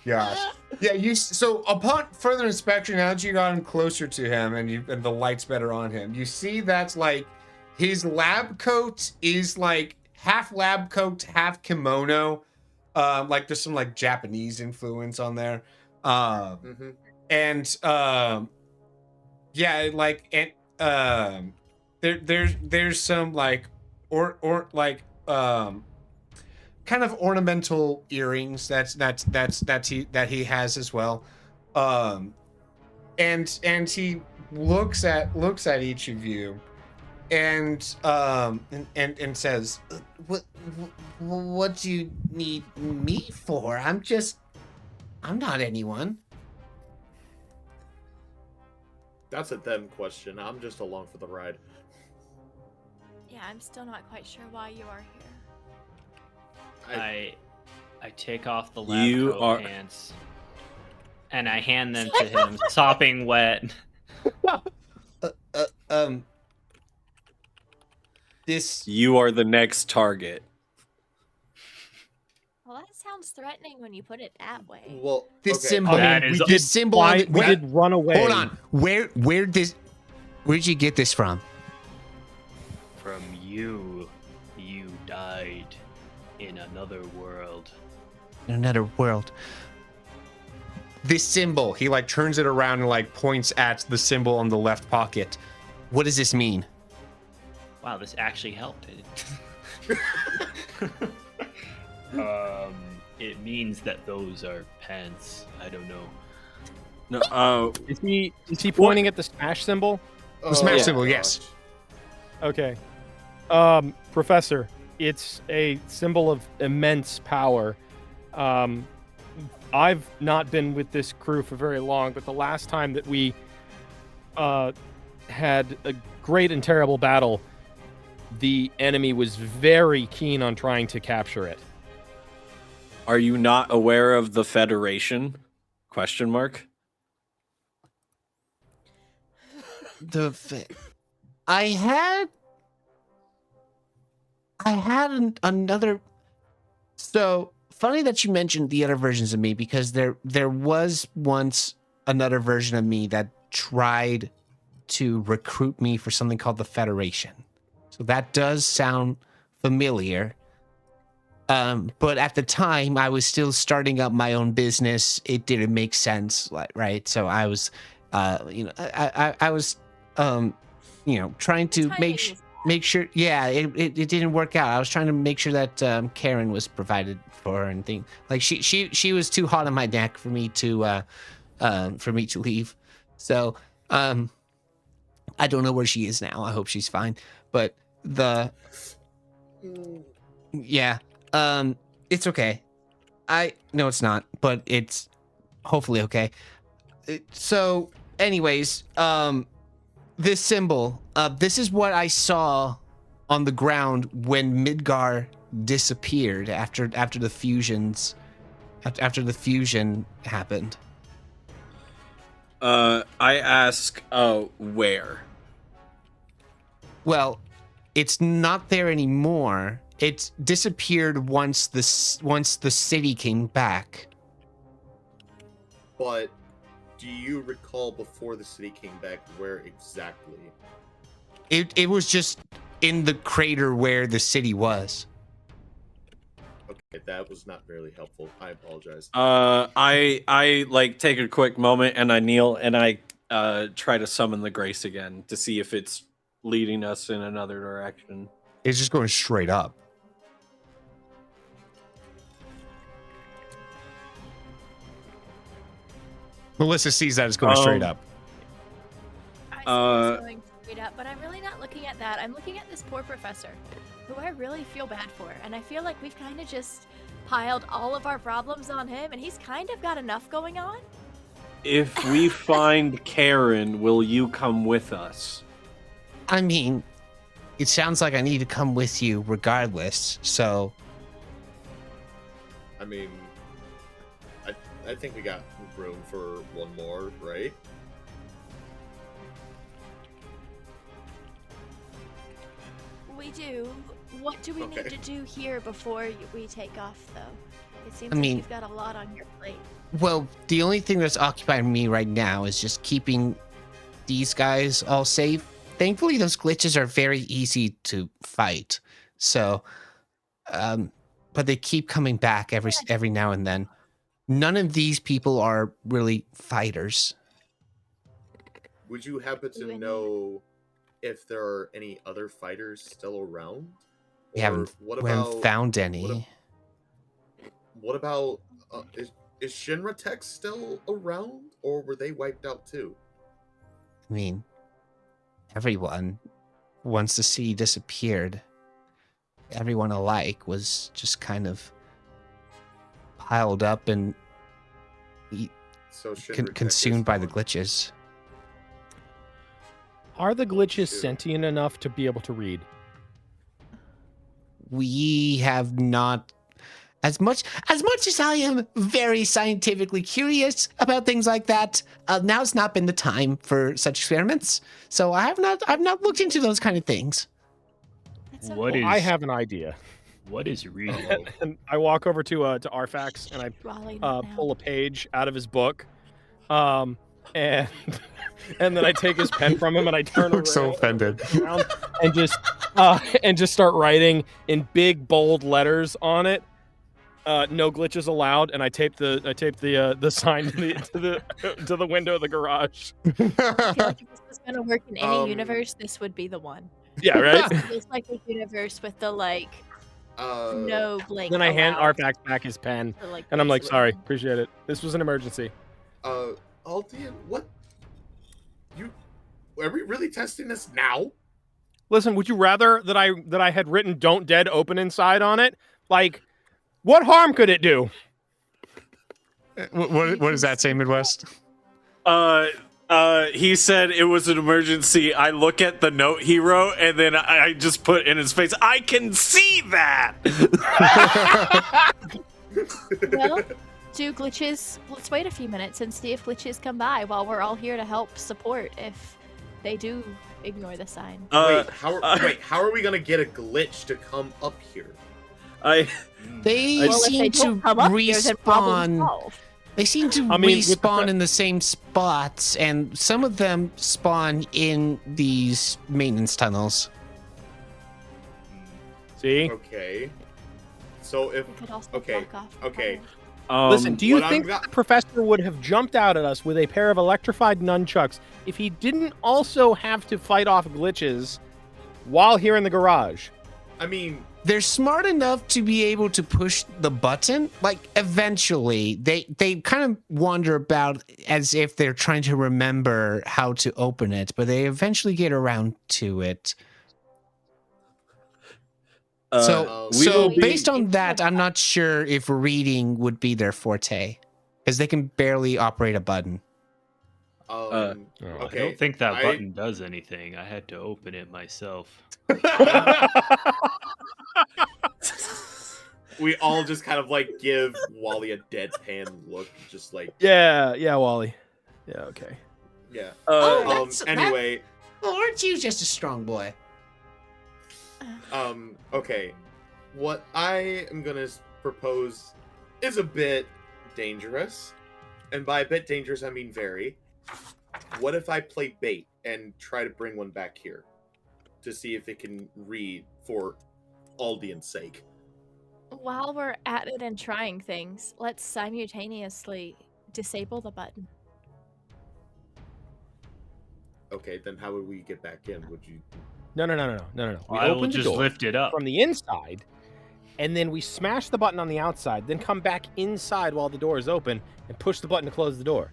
Gosh. Yeah, so upon further inspection, now that you got closer to him and the light's better on him, you see that's like his lab coat is like half lab coat, half kimono. Like there's some like Japanese influence on there. And yeah, like and there's some like or like kind of ornamental earrings that he has as well. And he looks at each of you and says, what do you need me for? I'm not anyone. that's a them question. I'm just along for the ride. Yeah, I'm still not quite sure why you are here. I take off the lab You coat are- pants and I hand them to him, sopping wet. This You are the next target. Well, that sounds threatening when you put it that way. Well, this okay. symbol, That is- this symbol. on the- We did run away. Hold on. Where'd you get this from? From you. You died in another world. in another world. This symbol, he like turns it around and like points at the symbol on the left pocket. What does this mean? Wow, this actually helped. It means that those are pants. I don't know. No, Is he pointing at the smash symbol? The smash yeah. symbol, yes. Okay. Professor, it's a symbol of immense power. I've not been with this crew for very long, but the last time that we had a great and terrible battle, the enemy was very keen on trying to capture it. Are you not aware of the Federation? Question mark. I had another. So funny that you mentioned the other versions of me, because there was once another version of me that tried to recruit me for something called the Federation. So that does sound familiar. But at the time, I was still starting up my own business. It didn't make sense, right? So I was, I was, trying to make sure. Yeah, it didn't work out. I was trying to make sure that Karen was provided for and things. Like she was too hot on my neck for me to leave. So I don't know where she is now. I hope she's fine. But it's okay. No, it's not, but it's hopefully okay. So, anyways, this symbol, this is what I saw on the ground when Midgar disappeared after the fusions, after the fusion happened. I ask, where? Well, it's not there anymore. It disappeared once the city came back. But do you recall before the city came back where exactly? It was just in the crater where the city was. Okay, that was not very helpful. I apologize. I like take a quick moment and I kneel and I try to summon the grace again to see if it's leading us in another direction. It's just going straight up. Melissa sees that it's going straight up. I see it's going straight up, but I'm really not looking at that. I'm looking at this poor professor, who I really feel bad for. And I feel like we've kind of just piled all of our problems on him, and he's kind of got enough going on. If we find Karen, will you come with us? I mean, it sounds like I need to come with you regardless, so... I mean, I think we got room for one more, right? We do. What do we need to do here before we take off, though? It seems I mean, like you've got a lot on your plate. Well, the only thing that's occupying me right now is just keeping these guys all safe. Thankfully, those glitches are very easy to fight. So, but they keep coming back every now and then. None of these people are really fighters. Would you happen to know if there are any other fighters still around? We haven't found any. What about is Shinra Tech still around, or were they wiped out too? I mean, everyone, once the city disappeared, everyone alike was just kind of piled up and consumed by the glitches. Are the glitches sentient enough to be able to read? We have not, as much as I am very scientifically curious about things like that. Now's not been the time for such experiments, so I've not looked into those kind of things. I have an idea. What is reading? And I walk over to Arfax and I pull a page out of his book, and and then I take his pen from him and I turn around, so offended, and just start writing in big bold letters on it. No glitches allowed, and I taped the sign to the window of the garage. I feel like if this was gonna work in any Um, universe, this would be the one. Yeah, right. It feels like a universe with the no blink. Then I hand allowed Arfax back his pen, for, and I'm like, glitches. "Sorry, appreciate it. This was an emergency." Aldian, what? Are we really testing this now? Listen, would you rather that I had written "Don't Dead" open inside on it? Like, what harm could it do? What does that say, Midwest? He said it was an emergency. I look at the note he wrote, and then I just put in his face, I can see that! Well, do glitches. Let's wait a few minutes and see if glitches come by while we're all here to help support if they do ignore the sign. Wait, how are we gonna get a glitch to come up here? They Well, if seem they to don't come up here, then problem respawn. solved. They seem to I mean, with the respawn in the same spots, and some of them spawn in these maintenance tunnels. See? Okay. So if We could also okay, block off the okay. tunnel. Listen, do you what I'm think go- the professor would have jumped out at us with a pair of electrified nunchucks if he didn't also have to fight off glitches while here in the garage? I mean, They're smart enough to be able to push the button. Like, eventually, they kind of wander about as if they're trying to remember how to open it, but they eventually get around to it. So we will be- based on that, I'm not sure if reading would be their forte, because they can barely operate a button. okay. I don't think that I- button does anything. I had to open it myself. We all just kind of give Wally a deadpan look, just Yeah, Wally. Yeah, okay. yeah. that's- Anyway, Well, aren't you just a strong boy? okay. What I am gonna propose is a bit dangerous, and by a bit dangerous I mean very. What if I play bait and try to bring one back here to see if it can read for Aldian's sake? While we're at it and trying things, let's simultaneously disable the button. Okay, then how would we get back in? Would you? No. We I will open the just door lift it up. from the inside, and then we smash the button on the outside, then come back inside while the door is open and push the button to close the door.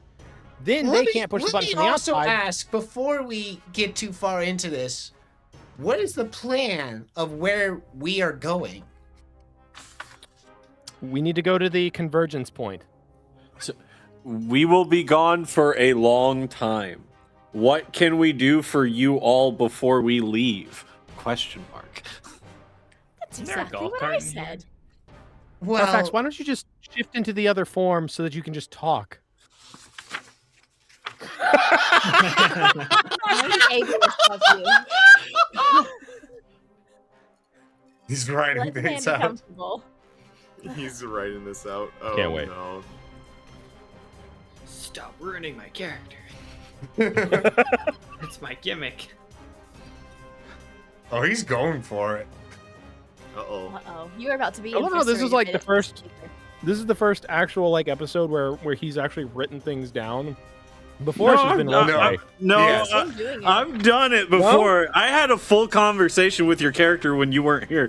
Then they can't push the button from the outside. Let me also ask, before we get too far into this, what is the plan of where we are going? We need to go to the convergence point. We will be gone for a long time. What can we do for you all before we leave? Question mark. That's Is there a exactly golf what cart I in here? said. Well, Arfax, why don't you just shift into the other form so that you can just talk? I'm ableist of you. he's Let writing the man things be out. comfortable. He's writing this out. Oh, Can't wait. No. Stop ruining my character. It's my gimmick. Oh, he's going for it. Uh-oh. Uh-oh. You are about to be I in love for how this is serious like the business. first. This is the first actual episode where he's actually written things down. Before it's just been no, roleplay. Yes. I'm doing it. I've done it before. I had a full conversation with your character when you weren't here.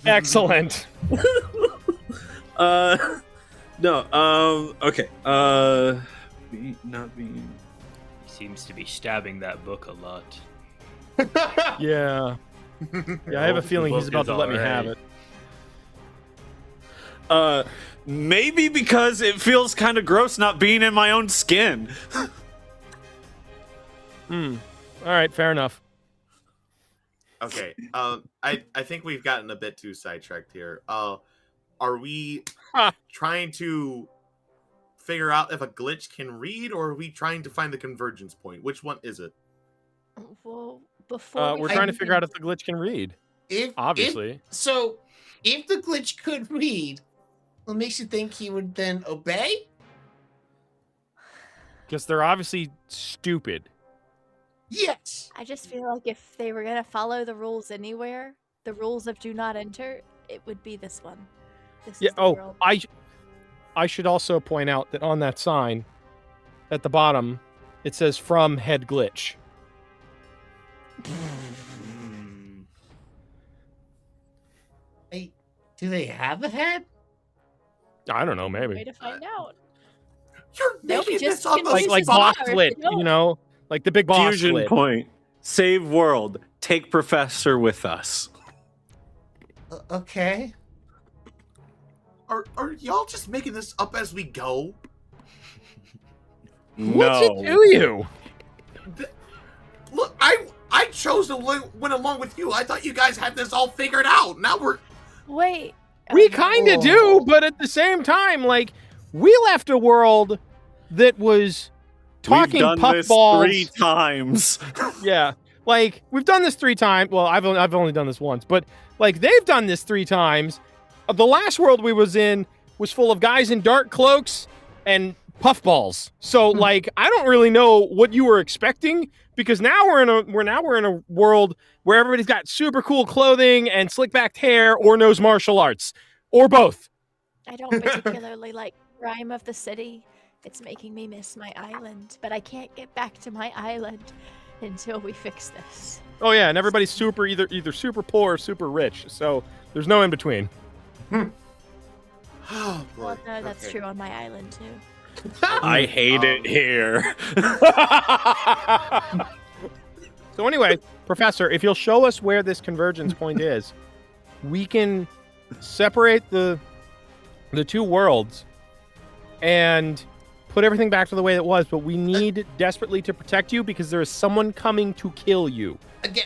Excellent. No. Okay. Not being. He seems to be stabbing that book a lot. Yeah. Yeah, I have a feeling he's book about is to let me have alright. it. Maybe because it feels kind of gross not being in my own skin. All right, fair enough. Okay. I think we've gotten a bit too sidetracked here. Are we trying to figure out if a glitch can read, or are we trying to find the convergence point? Which one is it? Well, before We're trying to figure out if the glitch can read. Obviously. If the glitch could read, what makes you think he would then obey? Because they're obviously stupid. Yes. I just feel like if they were gonna follow the rules anywhere, the rules of do not enter, it would be this one. This Yeah. is the Oh, world. I should also point out that on that sign, at the bottom, it says "From Head Glitch." Hey, do they have a head? I don't know, Way maybe to find out. You're They'll be making just this up confused like as boss tar if glitch, they don't. you know, like the big boss Fusion glitch. point. Save world. Take professor with us. Okay. Are y'all just making this up as we go? What's No. it to you? Look, I chose to went along with you. I thought you guys had this all figured out. Now we're Wait. We oh, no. kind of do, but at the same time, like, we left a world that was talking We've done this puffballs. 3 times. Yeah, like we've done this 3 times. Well, I've only done this once, but like they've done this 3 times. The last world we was in was full of guys in dark cloaks and puffballs. So like, I don't really know what you were expecting, because now we're in a world where everybody's got super cool clothing and slick backed hair or knows martial arts or both. I don't particularly like crime of the city. It's making me miss my island, but I can't get back to my island until we fix this. Oh yeah, and everybody's super either super poor or super rich. So there's no in between. oh boy. Well, no, that's Okay. true on my island too. I hate it here. So anyway, Professor, if you'll show us where this convergence point is, we can separate the 2 worlds and put everything back to the way it was. But we need desperately to protect you because there is someone coming to kill you. Again,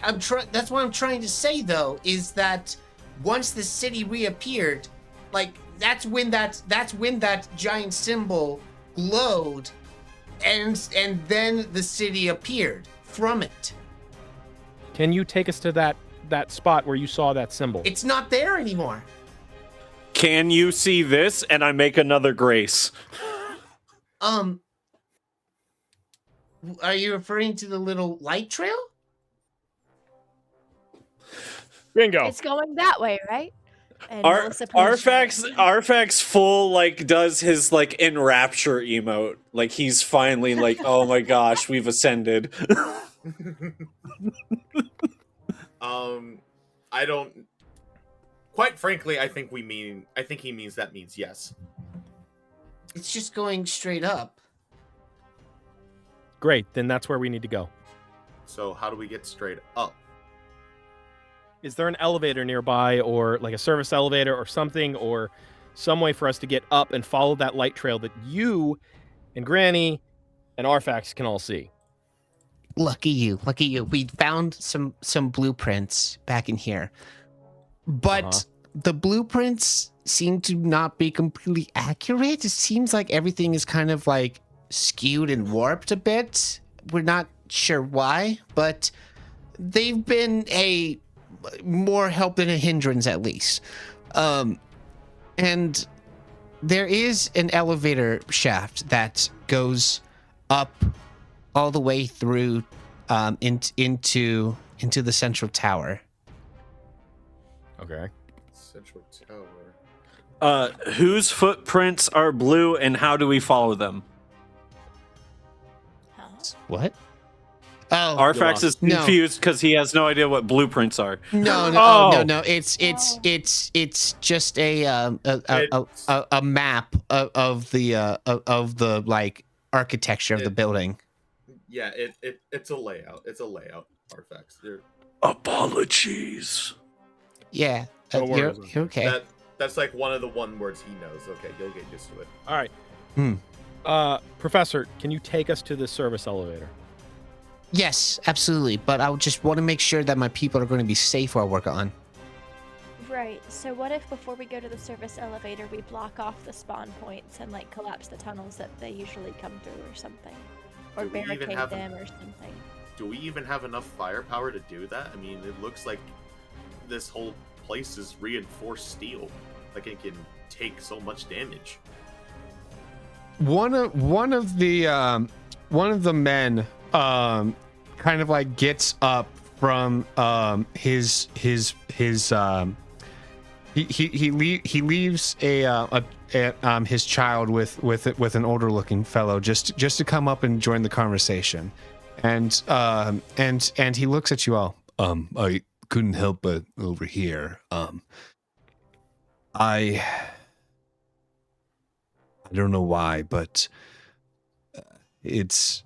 that's what I'm trying to say though, is that once the city reappeared, like that's when that giant symbol glowed, and then the city appeared from it. Can you take us to that spot where you saw that symbol? It's not there anymore. Can you see this? And I make another grace. Are you referring to the little light trail? Bingo. It's going that way, right? And Melissa points Arfax full like does his like enrapture emote. Like he's finally like, oh my gosh, we've ascended. I don't. Quite frankly, I think he means that means yes. It's just going straight up. Great, then that's where we need to go. So how do we get straight up? Is there an elevator nearby, or like a service elevator or something, or some way for us to get up and follow that light trail that you and Granny and Arfax can all see? Lucky you. We found some blueprints back in here. But the blueprints seem to not be completely accurate. It seems like everything is kind of like skewed and warped a bit. We're not sure why, but they've been a more help than a hindrance at least. And there is an elevator shaft that goes up all the way through into the central tower. Okay. Central Tower. Whose footprints are blue and how do we follow them? Huh? What? Oh, Arfax is No. confused because he has no idea what blueprints are. no. It's just a map of the like architecture of the building. Yeah, it's a layout. It's a layout. Artifacts. Apologies. Yeah, No worries. you're okay. That's like one of the words he knows. Okay, you'll get used to it. All right. Professor, can you take us to the service elevator? Yes, absolutely. But I just want to make sure that my people are going to be safe while we're gone. Right. So what if before we go to the service elevator, we block off the spawn points and like collapse the tunnels that they usually come through, or something, or Do we even barricade have them, or something? Do we even have enough firepower to do that? I mean, it looks like this whole place is reinforced steel. Like it can take so much damage. One of the men kind of like gets up from his He leaves his child with an older looking fellow just to come up and join the conversation, and he looks at you all. I couldn't help but overhear. I don't know why, but it's.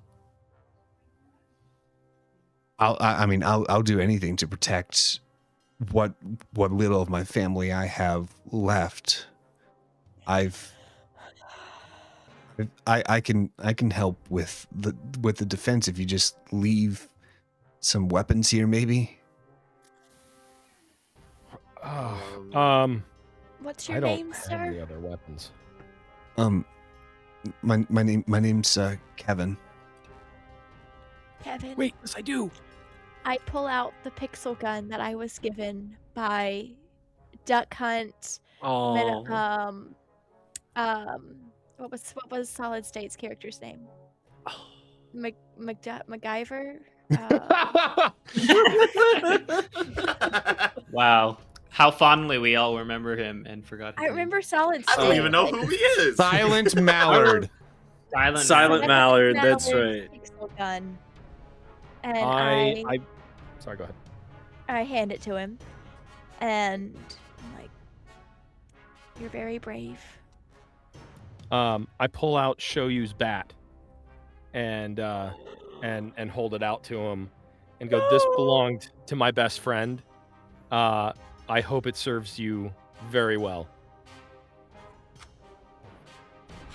I'll do anything to protect what little of my family I have left. I can help with the defense if you just leave some weapons here, maybe. What's your I don't name, have sir? any other weapons. My name's Kevin. Kevin. Wait, yes, I do. I pull out the pixel gun that I was given by Duck Hunt. Oh. What was Solid State's character's name? MacGyver. Wow. How fondly we all remember him and forgot. I remember Solid I State. don't even know who he is. Silent Mallard. Silent Mallard, Mallard's that's right. Pixel gun. And Sorry, go ahead. I hand it to him, and I'm like, "You're very brave." I pull out Shoyu's bat, and hold it out to him, and go, "This belonged to my best friend. I hope it serves you very well."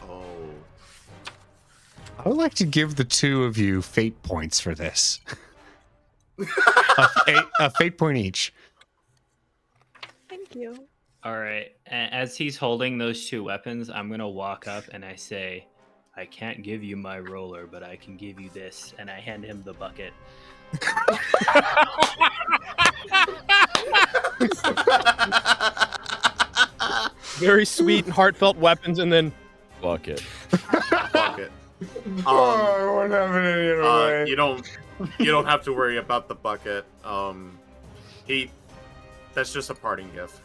Oh. I would like to give the two of you fate points for this. a fate point each. Thank you. All right. As he's holding those two weapons, I'm going to walk up and I say, "I can't give you my roller, but I can give you this." And I hand him the bucket. Very sweet and heartfelt weapons, and then bucket. Bucket. What happened anyway? You don't have to worry about the bucket. That's just a parting gift.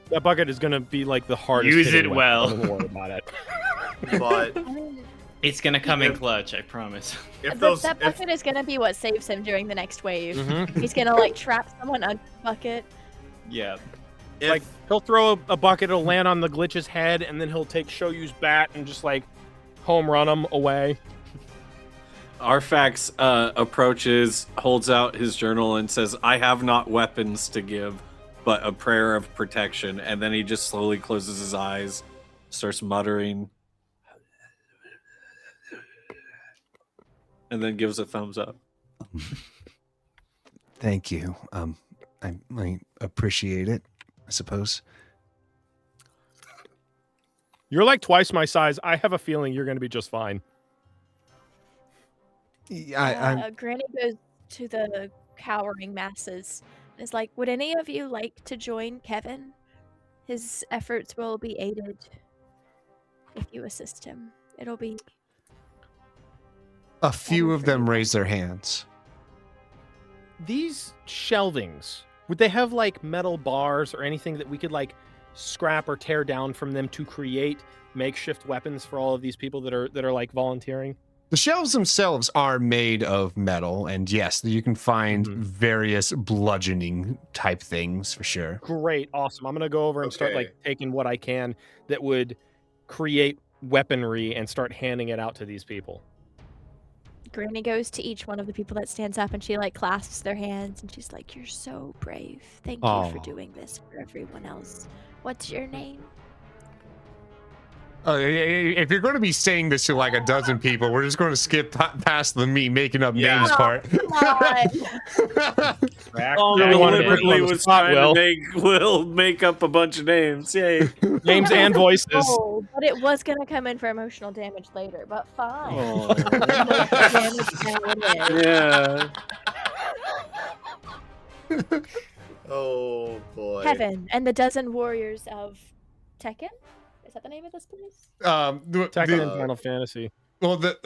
That bucket is gonna be like the hardest. Use hitting it weapon. well. Don't worry about it. But It's going to come in clutch, I promise. if That bucket is gonna be what saves him during the next wave. Mhm. He's gonna like trap someone under the bucket. Yeah. Like he'll throw a bucket, it'll land on the glitch's head, and then he'll take Shoyu's bat and just like home run him away. Arfax approaches, holds out his journal, and says, "I have not weapons to give, but a prayer of protection." And then he just slowly closes his eyes, starts muttering, and then gives a thumbs up. Thank you. I appreciate it, I suppose. You're like twice my size. I have a feeling you're gonna be just fine. Granny goes to the cowering masses and is like, "Would any of you like to join Kevin? His efforts will be aided if you assist him. It'll be..." A few of them raise their hands. These shelvings, would they have like metal bars or anything that we could like scrap or tear down from them to create makeshift weapons for all of these people that are like volunteering? The shelves themselves are made of metal, and yes, you can find various bludgeoning type things for sure. Great, awesome. I'm gonna go over and start like taking what I can that would create weaponry and start handing it out to these people. Granny goes to each one of the people that stands up and she like clasps their hands and she's like, "You're so brave. Thank you for doing this for everyone else. What's your name?" If you're going to be saying this to like a dozen people, we're just going to skip past the me making up names part. Deliberately was trying to Will make up a bunch of names. Yay. Names and voices. Oh, but it was going to come in for emotional damage later, but fine. Oh. Yeah. Oh boy. Kevin and the dozen warriors of Tekken? Is that the name of this place? Tekken and Final Fantasy. Well, the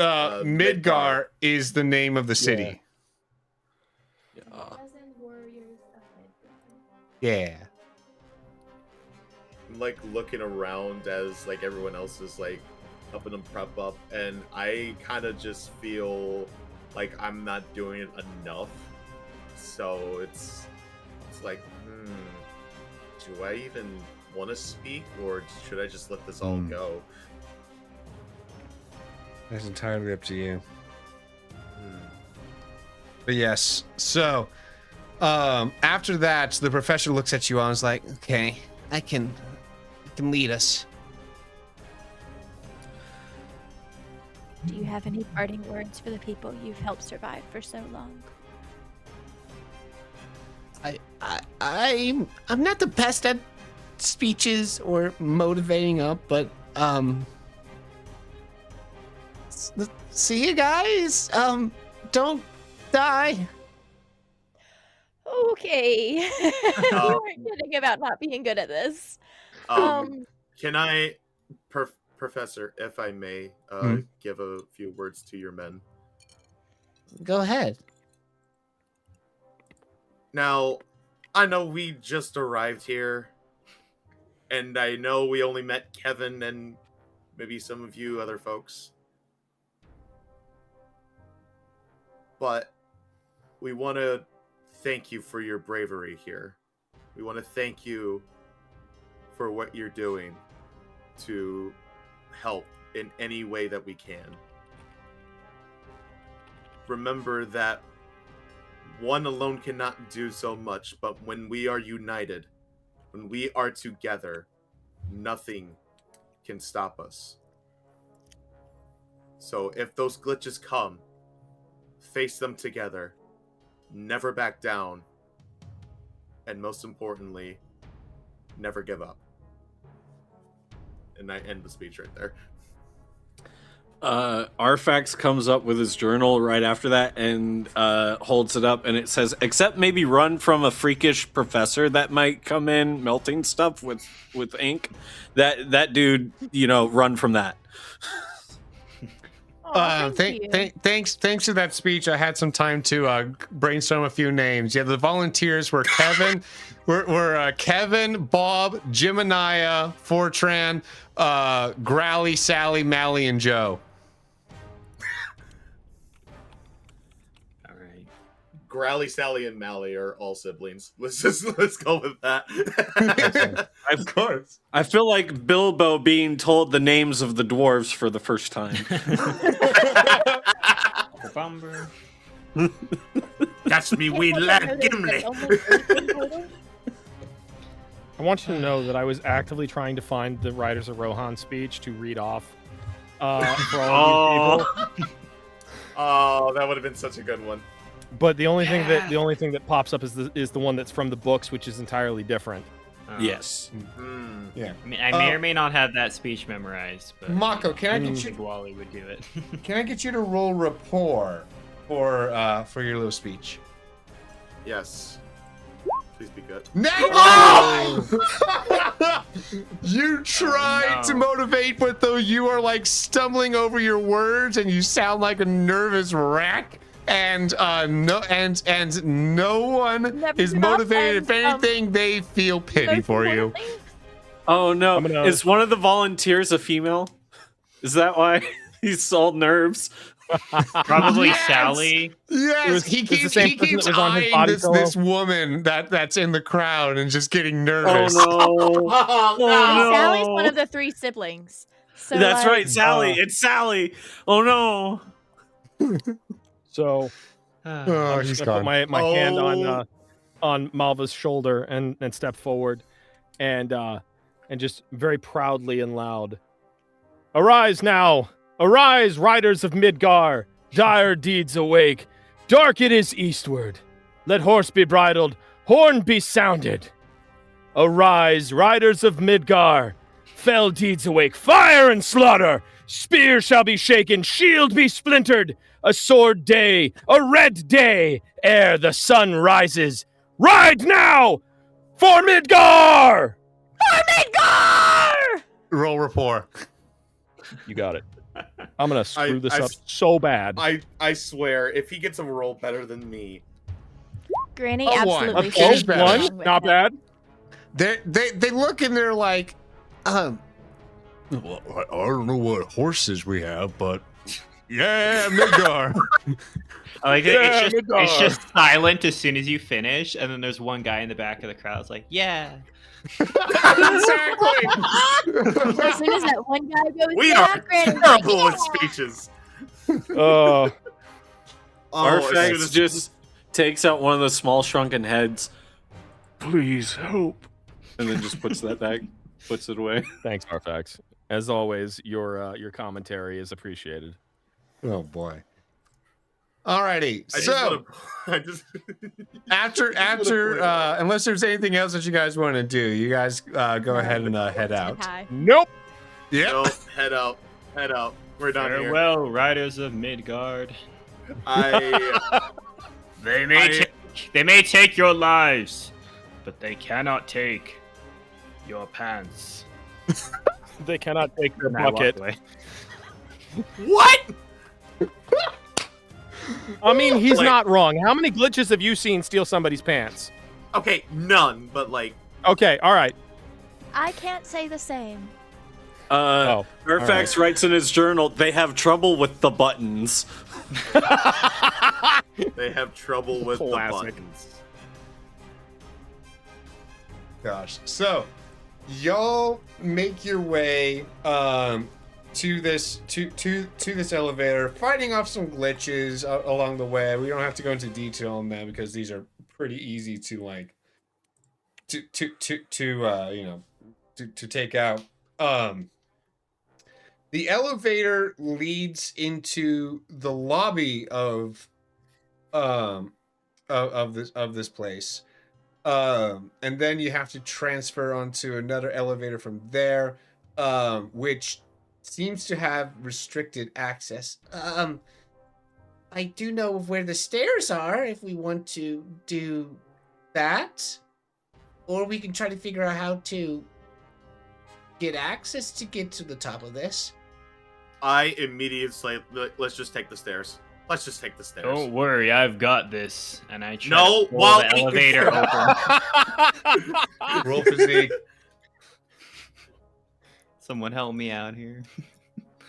Midgar is the name of the city. Dozen warriors of Midgar. Yeah. like looking around as like everyone else is like helping them prep up, and I kind of just feel like I'm not doing it enough. So it's like, do I even want to speak, or should I just let this all go? That's entirely up to you. But yes, so after that, the professor looks at you and is like, "Okay, I can lead us." Do you have any parting words for the people you've helped survive for so long? I'm not the best at speeches or motivating up, but see you guys. Don't die. Okay. You weren't kidding about not being good at this. Can I, Professor, if I may, give a few words to your men? Go ahead. Now, I know we just arrived here, and I know we only met Kevin and maybe some of you other folks. But we want to thank you for your bravery here. We want to thank you for what you're doing to help in any way that we can. Remember that one alone cannot do so much, but when we are united, when we are together, nothing can stop us. So if those glitches come, face them together, never back down, and most importantly, never give up. And I end the speech right there. Arfax comes up with his journal right after that and holds it up, and it says, "Except maybe run from a freakish professor that might come in melting stuff with ink. That dude, run from that." Thanks to that speech, I had some time to brainstorm a few names. Yeah, the volunteers were Kevin, Kevin, Bob, Jiminiah, Fortran, Growly, Sally, Mally, and Joe. All right. Growly, Sally, and Mally are all siblings. Let's go with that. Of course. I feel like Bilbo being told the names of the dwarves for the first time. Bumber. That's me, wee lad Gimli. I want you to know that I was actively trying to find the Riders of Rohan speech to read off for all of you people. Oh, that would have been such a good one. But the only thing that pops up is the one that's from the books, which is entirely different. Yes. Yeah. I mean, I may or may not have that speech memorized, but Mako, can I get you? Wally would do it. Can I get you to roll rapport for your little speech? Yes. Please be good. No! You tried to motivate, but though you are like stumbling over your words and you sound like a nervous wreck. And no one is motivated. If anything, they feel pity for you. Oh no! Is one of the volunteers a female? Is that why he's all nerves? Probably Sally. Yes, he keeps eyeing this woman that's in the crowd and just getting nervous. Oh no! Sally's one of the 3 siblings. So that's right, Sally. It's Sally. Oh no! So I'm he's just gonna gone. put my hand on Malva's shoulder and step forward and just very proudly and loud, "Arise now! Arise, riders of Midgar! Dire deeds awake! Dark it is eastward! Let horse be bridled, horn be sounded! Arise, riders of Midgar! Fell deeds awake! Fire and slaughter! Spear shall be shaken, shield be splintered! A sword day, a red day, ere the sun rises! Ride now! For Midgar! For Midgar! Roll rapport. You got it. I'm gonna screw this up so bad. I swear, if he gets a roll better than me, Granny A one. absolutely A should one? be wrong with Not him. bad. They look and they're like, Well, I don't know what horses we have, but yeah, Midgar. I like Yeah, it's Midgar. just silent as soon as you finish, and then there's one guy in the back of the crowd who's like, "Yeah." Exactly. As soon as that one guy goes, We yeah, are Granny, terrible with yeah. speeches. Oh, Arfax just takes out one of the small shrunken heads. Please help. And then just puts that back, puts it away. thanks, Arfax. As always, your commentary is appreciated. Oh boy. Alrighty. I So just after point out. unless there's anything else that you guys want to do, you guys go ahead and head out. Hi. Nope. Yep. No, head out. We're done here. Farewell, riders of Midgard. I They may take your lives, but they cannot take your pants. They cannot take your And I walked bucket. away. what? I mean, he's Like- not wrong. How many glitches have you seen steal somebody's pants? Okay, none. But like, Okay, all right. I can't say the same. Oh, Arfax writes in his journal, they have trouble with the buttons. they have trouble with Classic. the buttons. Gosh. So y'all make your way to this this elevator, fighting off some glitches along the way. We don't have to go into detail on them because these are pretty easy to like to take out. The elevator leads into the lobby of this place. And then you have to transfer onto another elevator from there, which seems to have restricted access. I do know where the stairs are if we want to do that. Or we can try to figure out how to get access to get to the top of this. I immediately say, let's just take the stairs. Let's just take the stairs. Don't worry, I've got this. And I try No, to pull while the elevator open. Roll physique. Someone help me out here.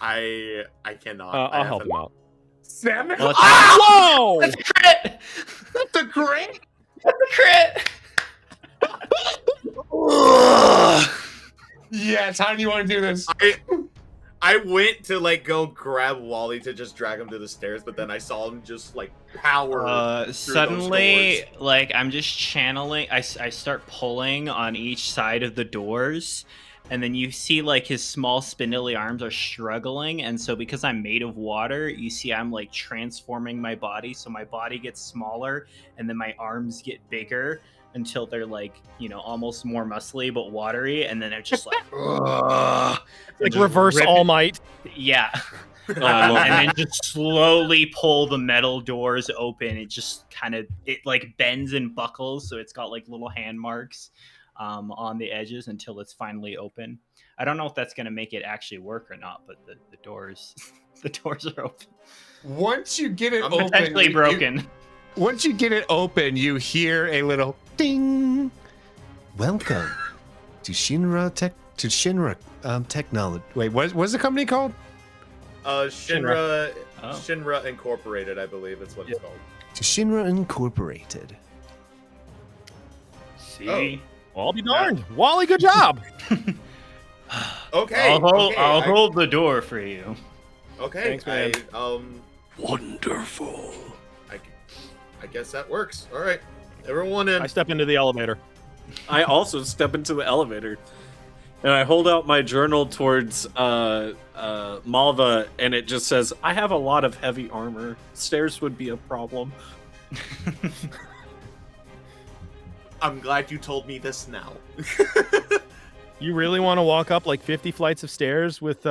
I cannot. I'll help him out. 7? Well, Whoa! crit! That's a great. Crit! Yes, how do you want to do this? I went to like go grab Wally to just drag him to the stairs, but then I saw him just like power. through Suddenly, those doors. like, I'm just channeling. I start pulling on each side of the doors, and then you see like his small spindly arms are struggling, and so because I'm made of water, you see I'm like transforming my body, so my body gets smaller, and then my arms get bigger until they're like, almost more muscly but watery, and then I'm just like, Like reverse rip All it. Might. yeah. I love And then just slowly pull the metal doors open. It just it like bends and buckles, so it's got like little hand marks on the edges until it's finally open. I don't know if that's gonna make it actually work or not, but the doors the doors are open. Once you get it I'm open, Potentially broken. Once you get it open, you hear a little ding. Welcome to Shinra Technology. Wait, what's the company called? Shinra Oh. Shinra Incorporated, I believe it's what it's called. To Shinra Incorporated. See, Well, I'll be darned. Wally, good job. Okay. I'll hold the door for you. Okay. Thanks, man. Wonderful. I guess that works. All right, everyone in. I step into the elevator. I also step into the elevator. And I hold out my journal towards Malva, and it just says, I have a lot of heavy armor. Stairs would be a problem. I'm glad you told me this now. You really want to walk up like 50 flights of stairs with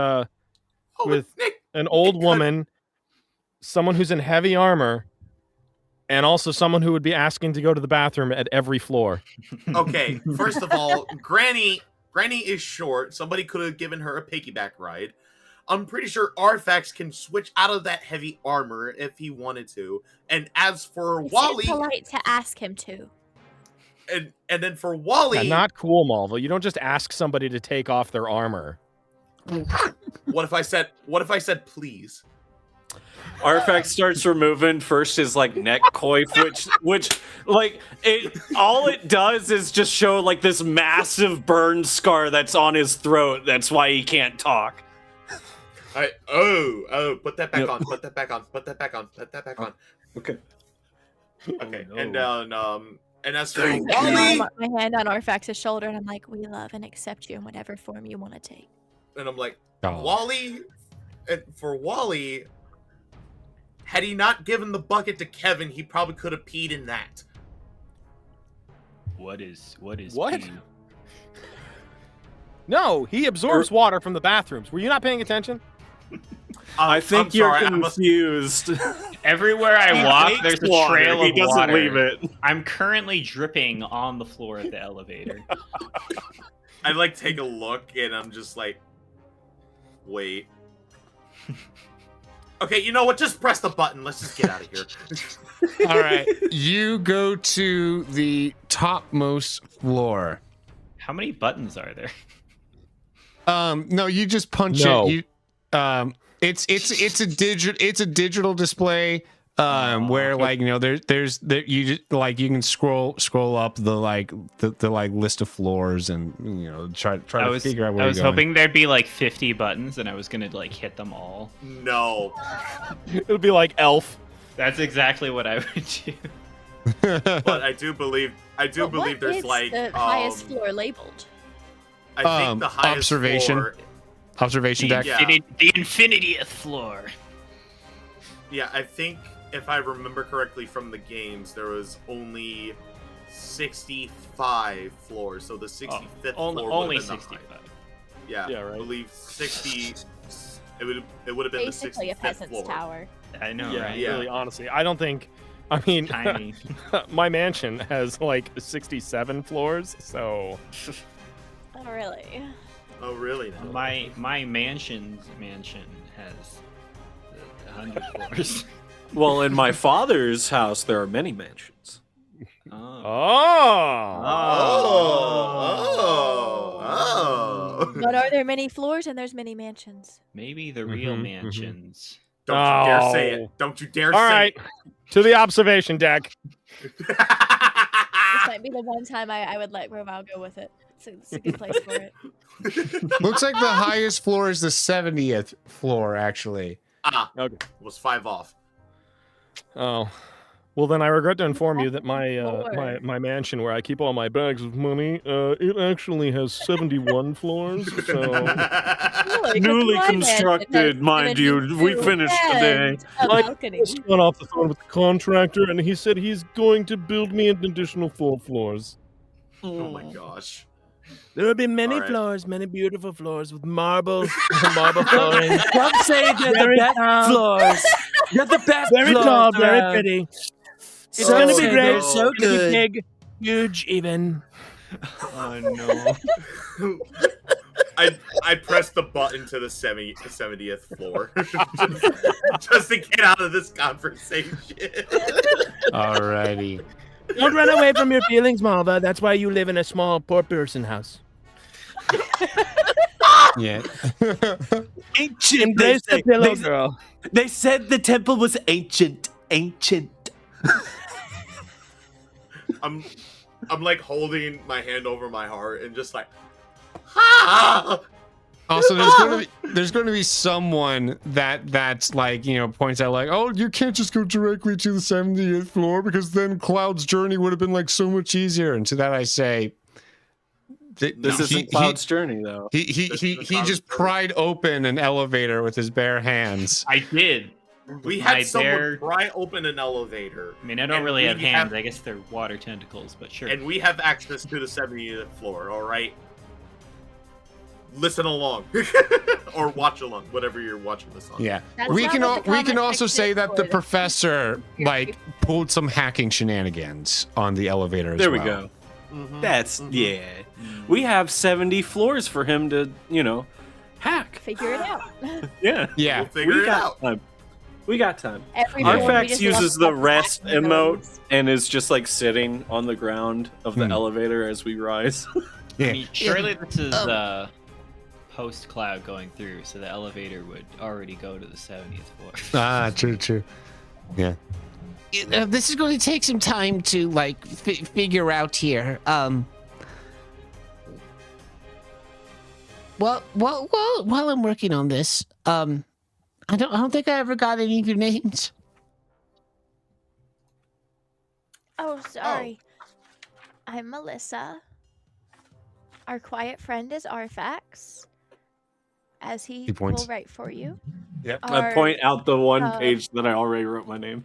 with Nick, an old woman, someone who's in heavy armor, and also someone who would be asking to go to the bathroom at every floor? okay, first of all, Granny is short. Somebody could have given her a piggyback ride. I'm pretty sure Arfax can switch out of that heavy armor if he wanted to. And as for It's Wally, polite to ask him to. And then for Wally, Yeah, not cool, Marvel. You don't just ask somebody to take off their armor. what if I said please? Artifact starts removing first his like neck coif, which like all it does is just show like this massive burn scar that's on his throat. That's why he can't talk. Put that back Yep. on. Put that back on. Put that back on. Put that back on. Okay. Okay. no. And as for Thank I Wally, put my hand on Arfax's shoulder and I'm like, we love and accept you in whatever form you want to take. and I'm like, Oh. Wally, and for Wally, had he not given the bucket to Kevin, he probably could have peed in that. What is What? pee? No, he absorbs water from the bathrooms. Were you not paying attention? I think I'm you're sorry, I must- confused. Everywhere I He walk, hates there's a water. trail He of doesn't water. leave it. I'm currently dripping on the floor of the elevator. I like take a look and I'm just like, wait. Okay, you know what? Just press the button. Let's just get out of here. All right, you go to the topmost floor. How many buttons are there? No, you just punch No. it. It's a digital display. Where like there's you just, like you can scroll up the list of floors and try to figure out where I you're was going. hoping there'd be like 50 buttons and I was gonna like hit them all. No. It would be like Elf. That's exactly what I would do. But I do believe But what there's is like the highest floor labeled? I think the highest observation. floor. Observation deck. Yeah. The infinitieth floor. Yeah, I think if I remember correctly from the games, there was only 65 floors, so the 65th floor Only would have been the 65. high. Yeah, Yeah, right. I believe 60. It would have been Basically the a 65th peasant's floor. tower. I know, Yeah, right? Yeah. really, honestly. I don't think... I mean, Tiny. my mansion has like 67 floors, so... Oh, really? Oh, really? No. My mansion has 100 floors. Well, in my father's house, there are many mansions. Oh. Oh. But are there many floors and there's many mansions? Maybe the real Mhm, mhm. mansions. Don't you dare say Oh. it. Don't you dare All say right, to the observation deck. This it. might be the one time I would let Romal go with it. It's a good place for it. Looks like the highest floor is the 70th floor, actually. Okay. Was 5 off. Oh. Well, then I regret to inform you that my Floor. my mansion where I keep all my bags of money, it actually has 71 floors. So Really, 'cause Newly my mansion constructed, has mind you. 72 We finished today. and a Like, balcony. just got off the phone with the contractor, and he said he's going to build me an additional 4 floors. Oh my gosh. There will be many All right. floors, many beautiful floors with marble flooring. Don't say they're Very the best tall. floors. You're the best Very floors tall, very around. pretty. It's So gonna be good. great. So It's gonna be good. big, huge, even. Oh no. I pressed the button to the 70th floor just to get out of this conversation. Alrighty. Don't run away from your feelings, Malva. That's why you live in a small, poor person house. Yeah. Ancient. Embrace the pillow, girl. They said the temple was ancient. Ancient. I'm like holding my hand over my heart and just like, ah! Also, there's going to be someone that's like points out like, oh, you can't just go directly to the 70th floor because then Cloud's journey would have been like so much easier. And to that I say, This isn't Cloud's journey, though. He just pried open an elevator with his bare hands. I did. We had I someone dare- pry open an elevator, I mean, I don't And really we have hands. have- I guess they're water tentacles, but sure. and we have access to the 70th floor. All right, listen along or watch along, whatever you're watching this on. Yeah, That's we not can what the we can comment also section say is that for. the That's professor your like pulled some hacking shenanigans on the elevator. As There we well. go. Mhm, That's mhm. yeah. We have 70 floors for him to, hack. Figure it out. Yeah. Yeah, We'll figure We it got out. time. We got time. Every Yeah. morning we Arfax just uses walk the up rest past the emote doors. and is just like sitting on the ground of the elevator as we rise. I mean, surely this is post cloud going through, so the elevator would already go to the 70th floor. True. Yeah. This is going to take some time to like figure out here. Well, while I'm working on this, I don't think I ever got any of your names. Oh, sorry. I'm Melissa. Our quiet friend is Arfax, as he points. will write for you. Yep. I point out the one uh, page that I already wrote my name.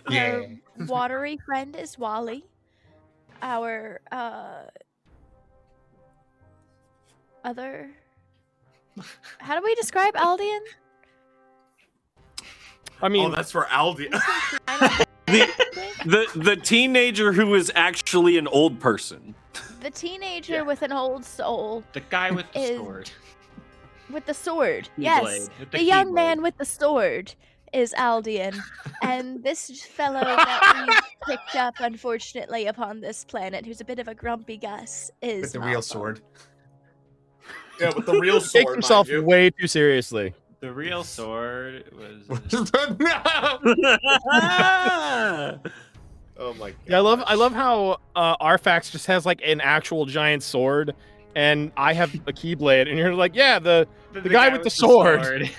Our watery friend is Wally. Our other. How do we describe Aldian? I mean, Oh, that's for Aldi. The teenager who is actually an old person. The teenager with an old soul. The guy with the Is- sword. With the sword. Keyblade, Yes. with The the young keyblade. man with the sword is Aldian. And this fellow that we picked up, unfortunately, upon this planet, who's a bit of a grumpy Gus, is With the real Malvo. sword. Yeah, with the real sword. take yourself mind you. way too seriously. The real sword was. Oh my god. Yeah, I love how Arfax just has like an actual giant sword, and I have a keyblade, and you're like, yeah, the guy with the sword.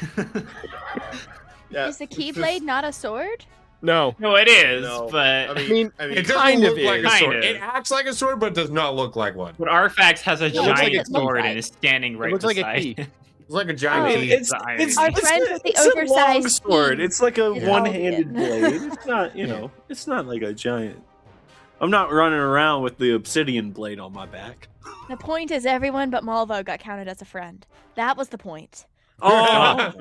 Yeah, Is the Keyblade not a sword? No, No, it is, No. but I mean, It kind doesn't of look like is. a Kind sword. of. It acts like a sword, but does not look like one. but Arfax has a It looks like giant it's sword like- and is standing right looks like a beside key. him. It's like a I giant mean, key. it's Our friend with the it's a long oversized sword. key It's like a is one-handed Aldian. blade. It's not, it's not like a giant. I'm not running around with the obsidian blade on my back. The point is everyone but Malvo got counted as a friend. That was the point. Oh,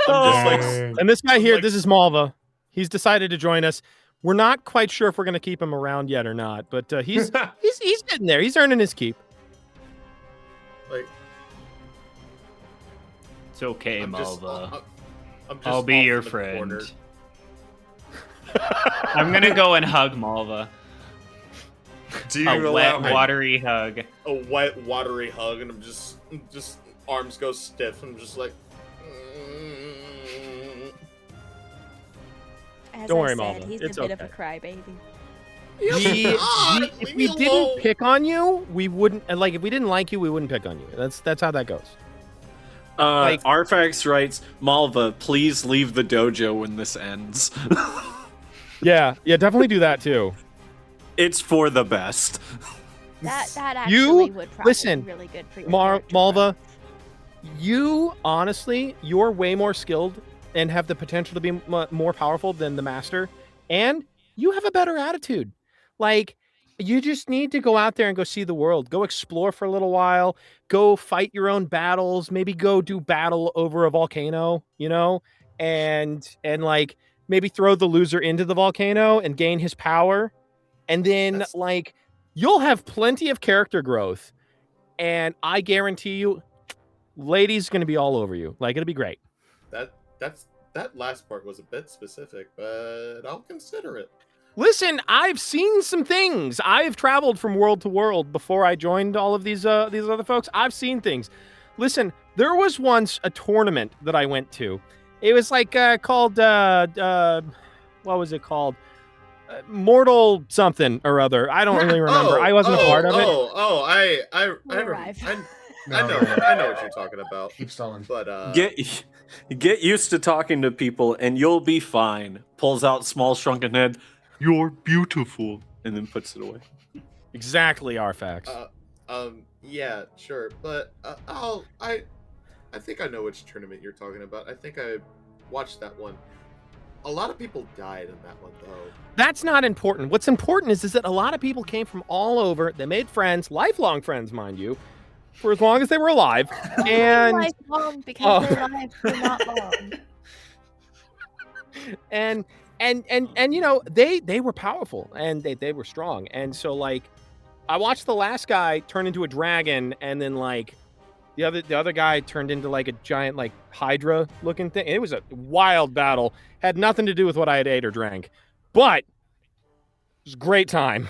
just like And this guy here, like- this is Malva. He's decided to join us. We're not quite sure if we're going to keep him around yet or not, but he's getting there. He's earning his keep. like It's okay, I'm just, Malva. I'm just I'll be off your in the corner. friend. I'm gonna go and hug Malva. Do you A allow wet, me? watery hug. A wet, watery hug, and I'm just arms go stiff. I'm just like. As Don't I worry, said, Malva. he's It's a bit of okay. a crybaby. If we didn't pick on you, we wouldn't. And like, if we didn't like you, we wouldn't pick on you. That's how that goes. Like- Arfax writes, Malva, please leave the dojo when this ends. Yeah, definitely do that too. It's for the best. That You- actually would probably listen, be really good for your character Malva, growth. you honestly, you're way more skilled and have the potential to be more powerful than the master, and you have a better attitude. Like, you just need to go out there and go see the world, go explore for a little while, go fight your own battles, maybe go do battle over a volcano, and like maybe throw the loser into the volcano and gain his power, and then like you'll have plenty of character growth, and I guarantee you, ladies going to be all over you. Like, it'll be great. That last part was a bit specific, but I'll consider it. Listen, I've seen some things. I've traveled from world to world before I joined all of these other folks. I've seen things. Listen, there was once a tournament that I went to. It was like called what was it called? Mortal something or other. I don't really remember. I wasn't a part of it. We'll arrive. I know what you're talking about. Keep stalling. But Get used to talking to people and you'll be fine. Pulls out small shrunken head. You're beautiful. And then puts it away. Exactly, Arfax. yeah, sure, but I think I know which tournament you're talking about. I think I watched that one. A lot of people died in that one, though. That's not important. What's important is that a lot of people came from all over. They made friends, lifelong friends, mind you, for as long as they were alive. And lifelong because their lives were not long. and they were powerful and they were strong. And so like I watched the last guy turn into a dragon and then like The other guy turned into like a giant like Hydra looking thing. It was a wild battle. Had nothing to do with what I had ate or drank, but it was a great time.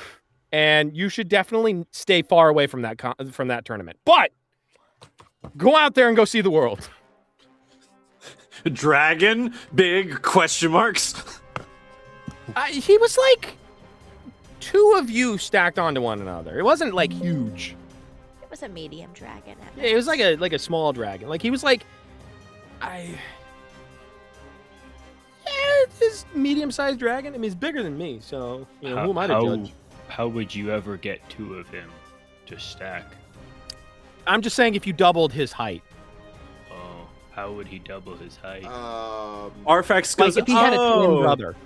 And you should definitely stay far away from that tournament. But go out there and go see the world. Dragon? Big question marks? He was like 2 of you stacked onto one another. It wasn't like huge. It was a medium dragon. Yeah, it was like a small dragon. Like he was like, this medium-sized dragon. I mean, he's bigger than me, so who am I to judge? How would you ever get 2 of him to stack? I'm just saying if you doubled his height. Oh, how would he double his height? Arfax goes, like if he had a twin brother.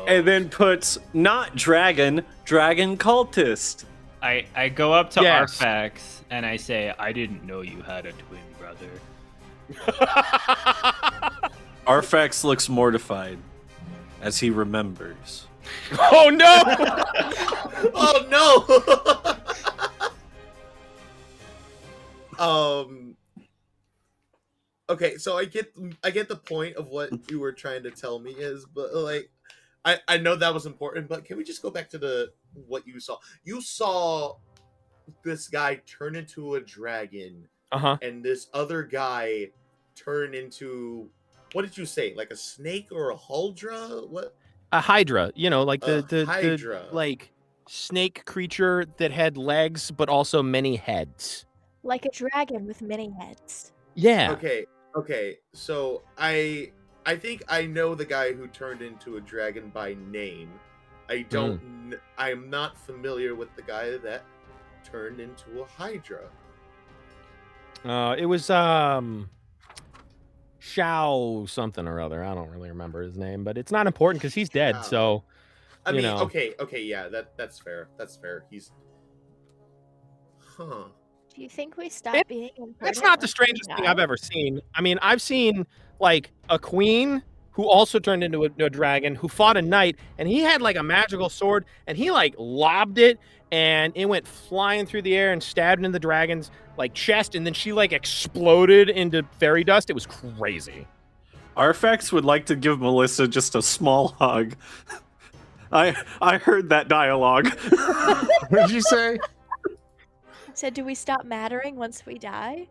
And then puts not dragon cultist. I go up to Yes. Arfax and I say, I didn't know you had a twin brother. Arfax looks mortified as he remembers. Oh no! Oh no! Okay, so I get the point of what you were trying to tell me is, but like I know that was important, but can we just go back to what you saw? You saw this guy turn into a dragon, and this other guy turn into, what did you say? Like a snake or a huldra? What? A Hydra, like the Hydra. like snake creature that had legs but also many heads. Like a dragon with many heads. Yeah. Okay. So I think I know the guy who turned into a dragon by name. I don't. I am not familiar with the guy that turned into a Hydra. It was Shao something or other. I don't really remember his name, but it's not important because he's dead. So, I mean, know. okay, yeah, that's fair. That's fair. He's, Do you think we stop being important? That's not the strangest thing I've ever seen. I mean, I've seen like a queen who also turned into a dragon who fought a knight, and he had like a magical sword, and he like lobbed it, and it went flying through the air and stabbed into the dragon's like chest, and then she like exploded into fairy dust. It was crazy. Arfax would like to give Melissa just a small hug. I heard that dialogue. What did you say? Said, do we stop mattering once we die?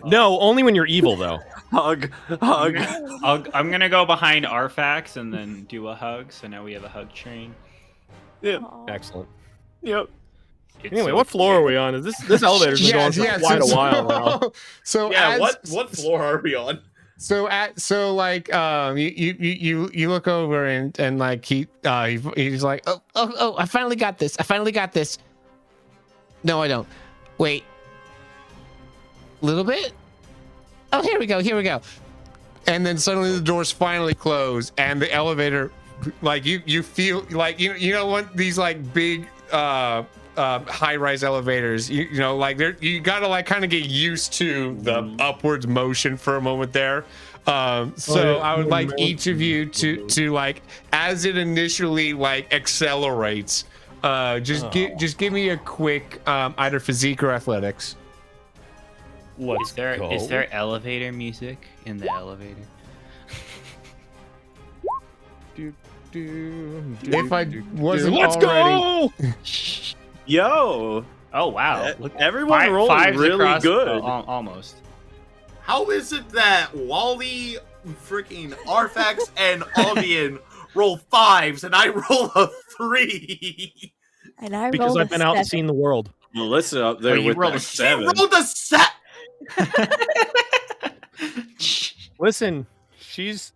No, only when you're evil, though. Hug. I'm gonna go behind Arfax and then do a hug. So now we have a hug train. Yeah. Aw. Excellent. Yep. Anyway, what floor are we on? Is this elevator's been going for quite a while now? So yeah. What floor are we on? You look over and like he's like, oh, I finally got this. No, I don't. Wait. Little bit? Oh, here we go. And then suddenly the doors finally close and the elevator, like you feel like, you know what, these like big high-rise elevators, you know, like you gotta like kind of get used to the upwards motion for a moment there. So I would like each of you to like, as it initially like accelerates, just give me a quick either physique or athletics. Is there elevator music in the elevator? If I wasn't Let's already... go! Yo. Oh wow! Look, everyone rolled fives really across- good. Almost. How is it that Wally, freaking Arfax, and Albion roll 5s and I roll a 3? And I Because rolled I've been out and 7. seen the world. Melissa up there you with rolled that a 7. She rolled a set. Listen, she's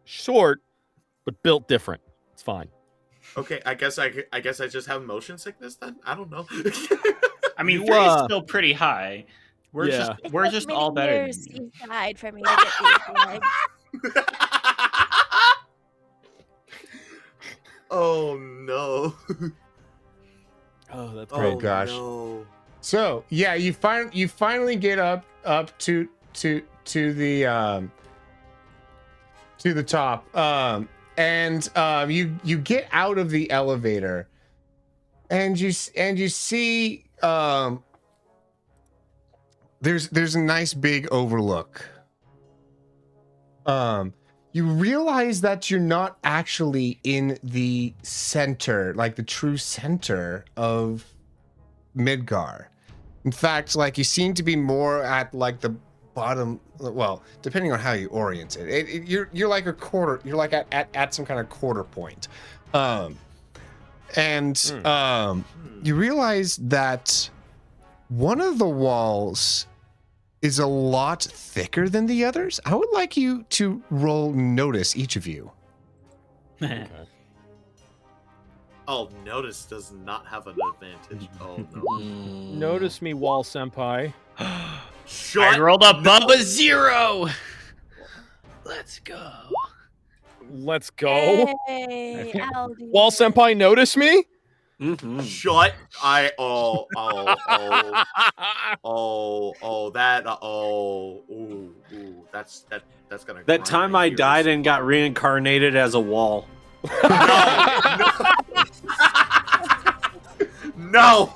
short, but built different. It's fine. Okay, I guess I just have motion sickness then. I don't know. I mean, You, 3 is still pretty high. We're Yeah. It's all many better. years he's died for me to get these legs. Oh no. Oh, that's great. Oh gosh. No. So yeah, you finally get up to the top, and you get out of the elevator, and you see there's a nice big overlook. You realize that you're not actually in the center, like the true center of Midgar. In fact, like you seem to be more at like the bottom. Well, depending on how you orient it, you're like a quarter. You're like at some kind of quarter point, you realize that one of the walls is a lot thicker than the others. I would like you to roll notice, each of you. Okay. Oh, notice does not have an advantage. Oh no. Notice me, Wall Senpai. Shut I rolled above a 0. Let's go. Let's go. Hey, Aldi. Wall Senpai, notice me? Mm-hmm. Shut. That. That's gonna. That grind time my I gears. died and got reincarnated as a wall. No.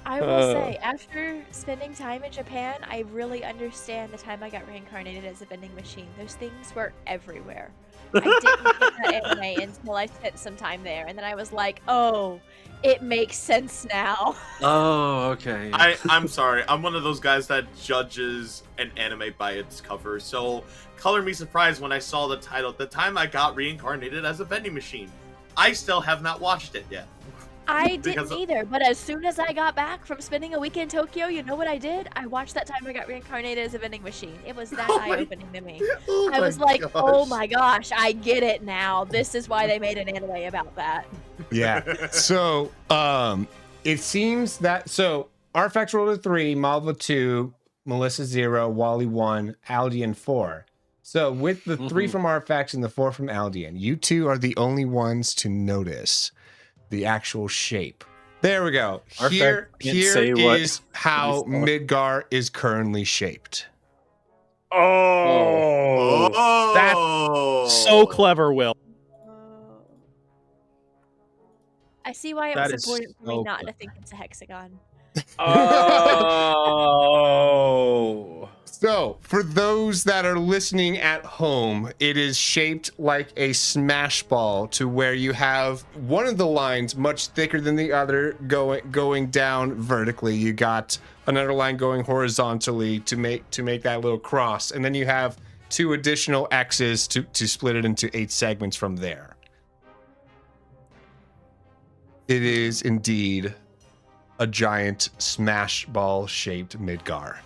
I will say, after spending time in Japan, I really understand the time I got reincarnated as a vending machine. Those things were everywhere. I didn't get that anime until I spent some time there, and then I was like, oh, it makes sense now. Oh, okay. I'm sorry. I'm one of those guys that judges an anime by its cover. So, color me surprised when I saw the title. The time I got reincarnated as a vending machine. I still have not watched it yet. I Because- didn't either, but as soon as I got back from spending a week in Tokyo, you know what I did? I watched that time I got reincarnated as a vending machine. It was that Oh my- eye-opening to me. Oh I my was like, gosh. oh my gosh, I get it now. This is why they made an anime about that. Yeah. So, it seems that Arfax rolled a 3, Malva 2, Melissa 0, Wally 1, Aldian 4. So with the 3 from Arfax and the 4 from Aldian, you two are the only ones to notice the actual shape. There we go. Arfax Here can't say what is how he saw. Midgar is currently shaped. Oh. Oh. So clever, Will. I see why it That was is important for me so not to clever. think it's a hexagon. Oh. So, for those that are listening at home, it is shaped like a smash ball to where you have one of the lines much thicker than the other going down vertically. You got another line going horizontally to make that little cross, and then you have 2 additional X's to split it into 8 segments from there. It is indeed a giant smash ball shaped Midgar.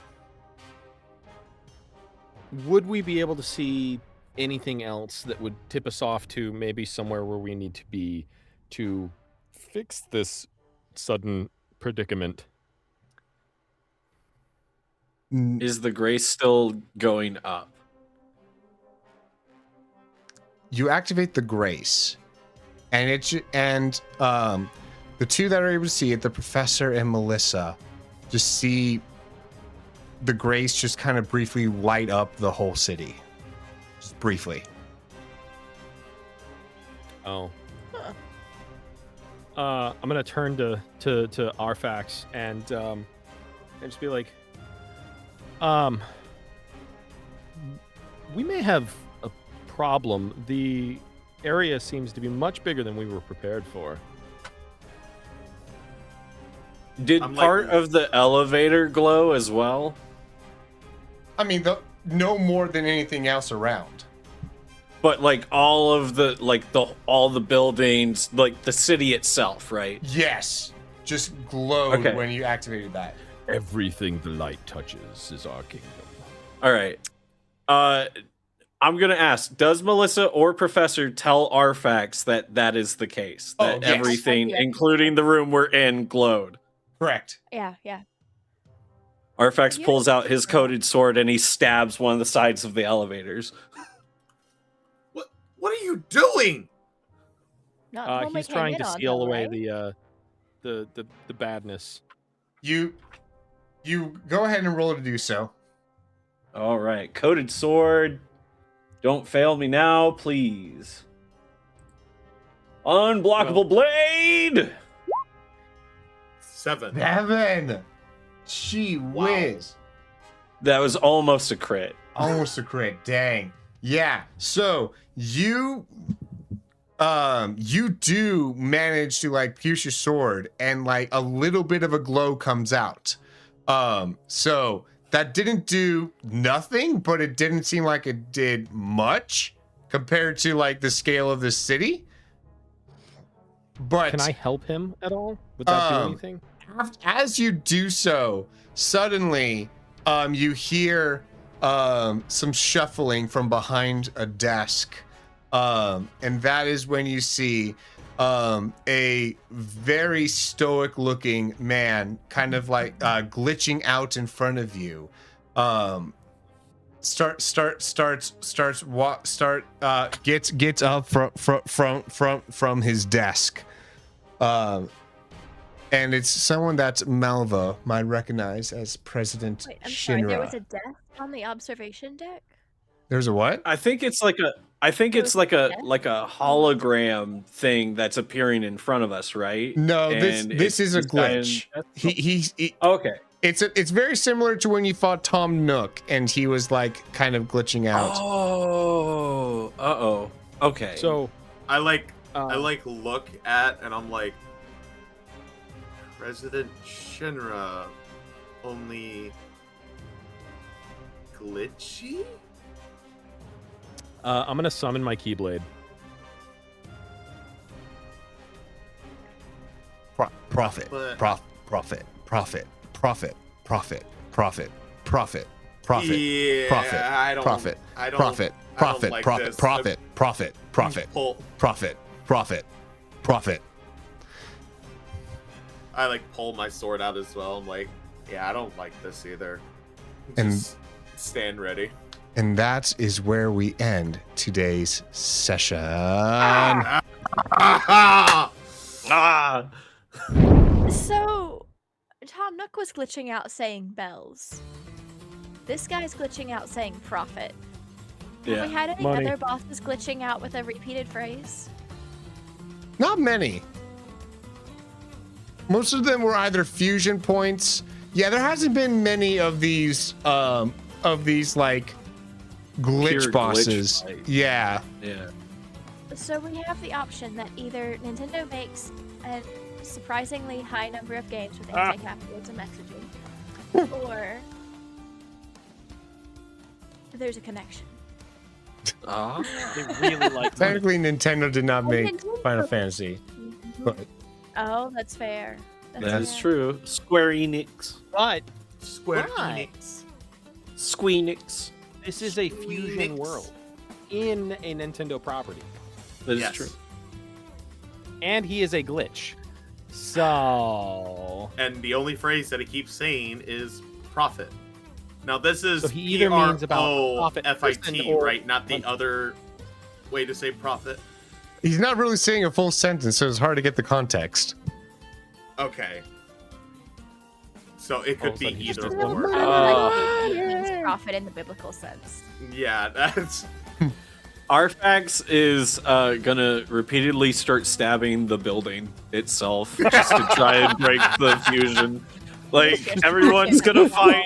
Would we be able to see anything else that would tip us off to maybe somewhere where we need to be to fix this sudden predicament? Is the grace still going up? You activate the grace, and the 2 that are able to see it, the professor and Melissa, just see the grace just kind of briefly light up the whole city. Just briefly. Oh. I'm gonna turn to Arfax and just be like, we may have a problem. The area seems to be much bigger than we were prepared for. Did I'm part like- of the elevator glow as well? I mean, no more than anything else around. But like all of all the buildings, like the city itself, right? Yes. Just glowed Okay. when you activated that. Everything the light touches is our kingdom. All right. I'm gonna ask: does Melissa or Professor tell Arfax that is the case? Oh, That yes. everything, Yes. including the room we're in, glowed. Correct. Yeah. Arfax You pulls don't out his think so. coated sword and he stabs one of the sides of the elevators. What are you doing? Not the one we He's came trying in to on, steal though, away right? the badness. You go ahead and roll to do so. All right, coated sword. Don't fail me now, please. Unblockable blade. 7. 7. Gee whiz. That was almost a crit. Almost a crit. Dang. Yeah. So you do manage to like pierce your sword and like a little bit of a glow comes out. So that didn't do nothing, but it didn't seem like it did much compared to like the scale of the city. But Can I help him at all? Would that do anything? as you do so, suddenly you hear some shuffling from behind a desk. And that is when you see a very stoic looking man kind of like glitching out in front of you. Gets up from his desk. And it's someone that Malva might recognize as President Wait, I'm Shinra. sorry. There was a desk on the observation deck. There's a what? I think it's like a hologram thing that's appearing in front of us, right? No, And this is a this guy in- glitch. He Okay. it's very similar to when you fought Tom Nook and he was like kind of glitching out. Oh. Uh-oh. Okay. So I look at and I'm like, President Shinra, only glitchy? I'm gonna summon my Keyblade. Profit. But- Profit. Yeah, Profit. I don't like this. I like pull my sword out as well. I'm like, yeah, I don't like this either. Just stand ready. And that is where we end today's session. So, Tom Nook was glitching out saying bells. This guy's glitching out saying profit. Have we had any Money. other bosses glitching out with a repeated phrase? Not many. Most of them were either fusion points. Yeah, there hasn't been many of these like glitch Pure bosses. glitch, like- Yeah. Yeah. So we have the option that either Nintendo makes a surprisingly high number of games with anti-capitalism messaging, or there's a connection. They really like Technically, Nintendo did not make Nintendo- Final Fantasy. But Oh, that's fair. That's fair. true. Square Enix. but Square Why? Enix. Squeenix. this is a fusion Squeenix. world in a Nintendo property, That is Yes. true. and he is a glitch. So And the only phrase that he keeps saying is profit. Now this is So he either means about profit P-R-O-F-I-T, or- right? Not the other way to say profit. he's not really saying a full sentence, so it's hard to get the context. Okay. So it could All of a be sudden he just either does one or. word. It means profit in the biblical sense. Yeah, that's Arfax is gonna repeatedly start stabbing the building itself just to try and break the fusion. Like everyone's gonna fight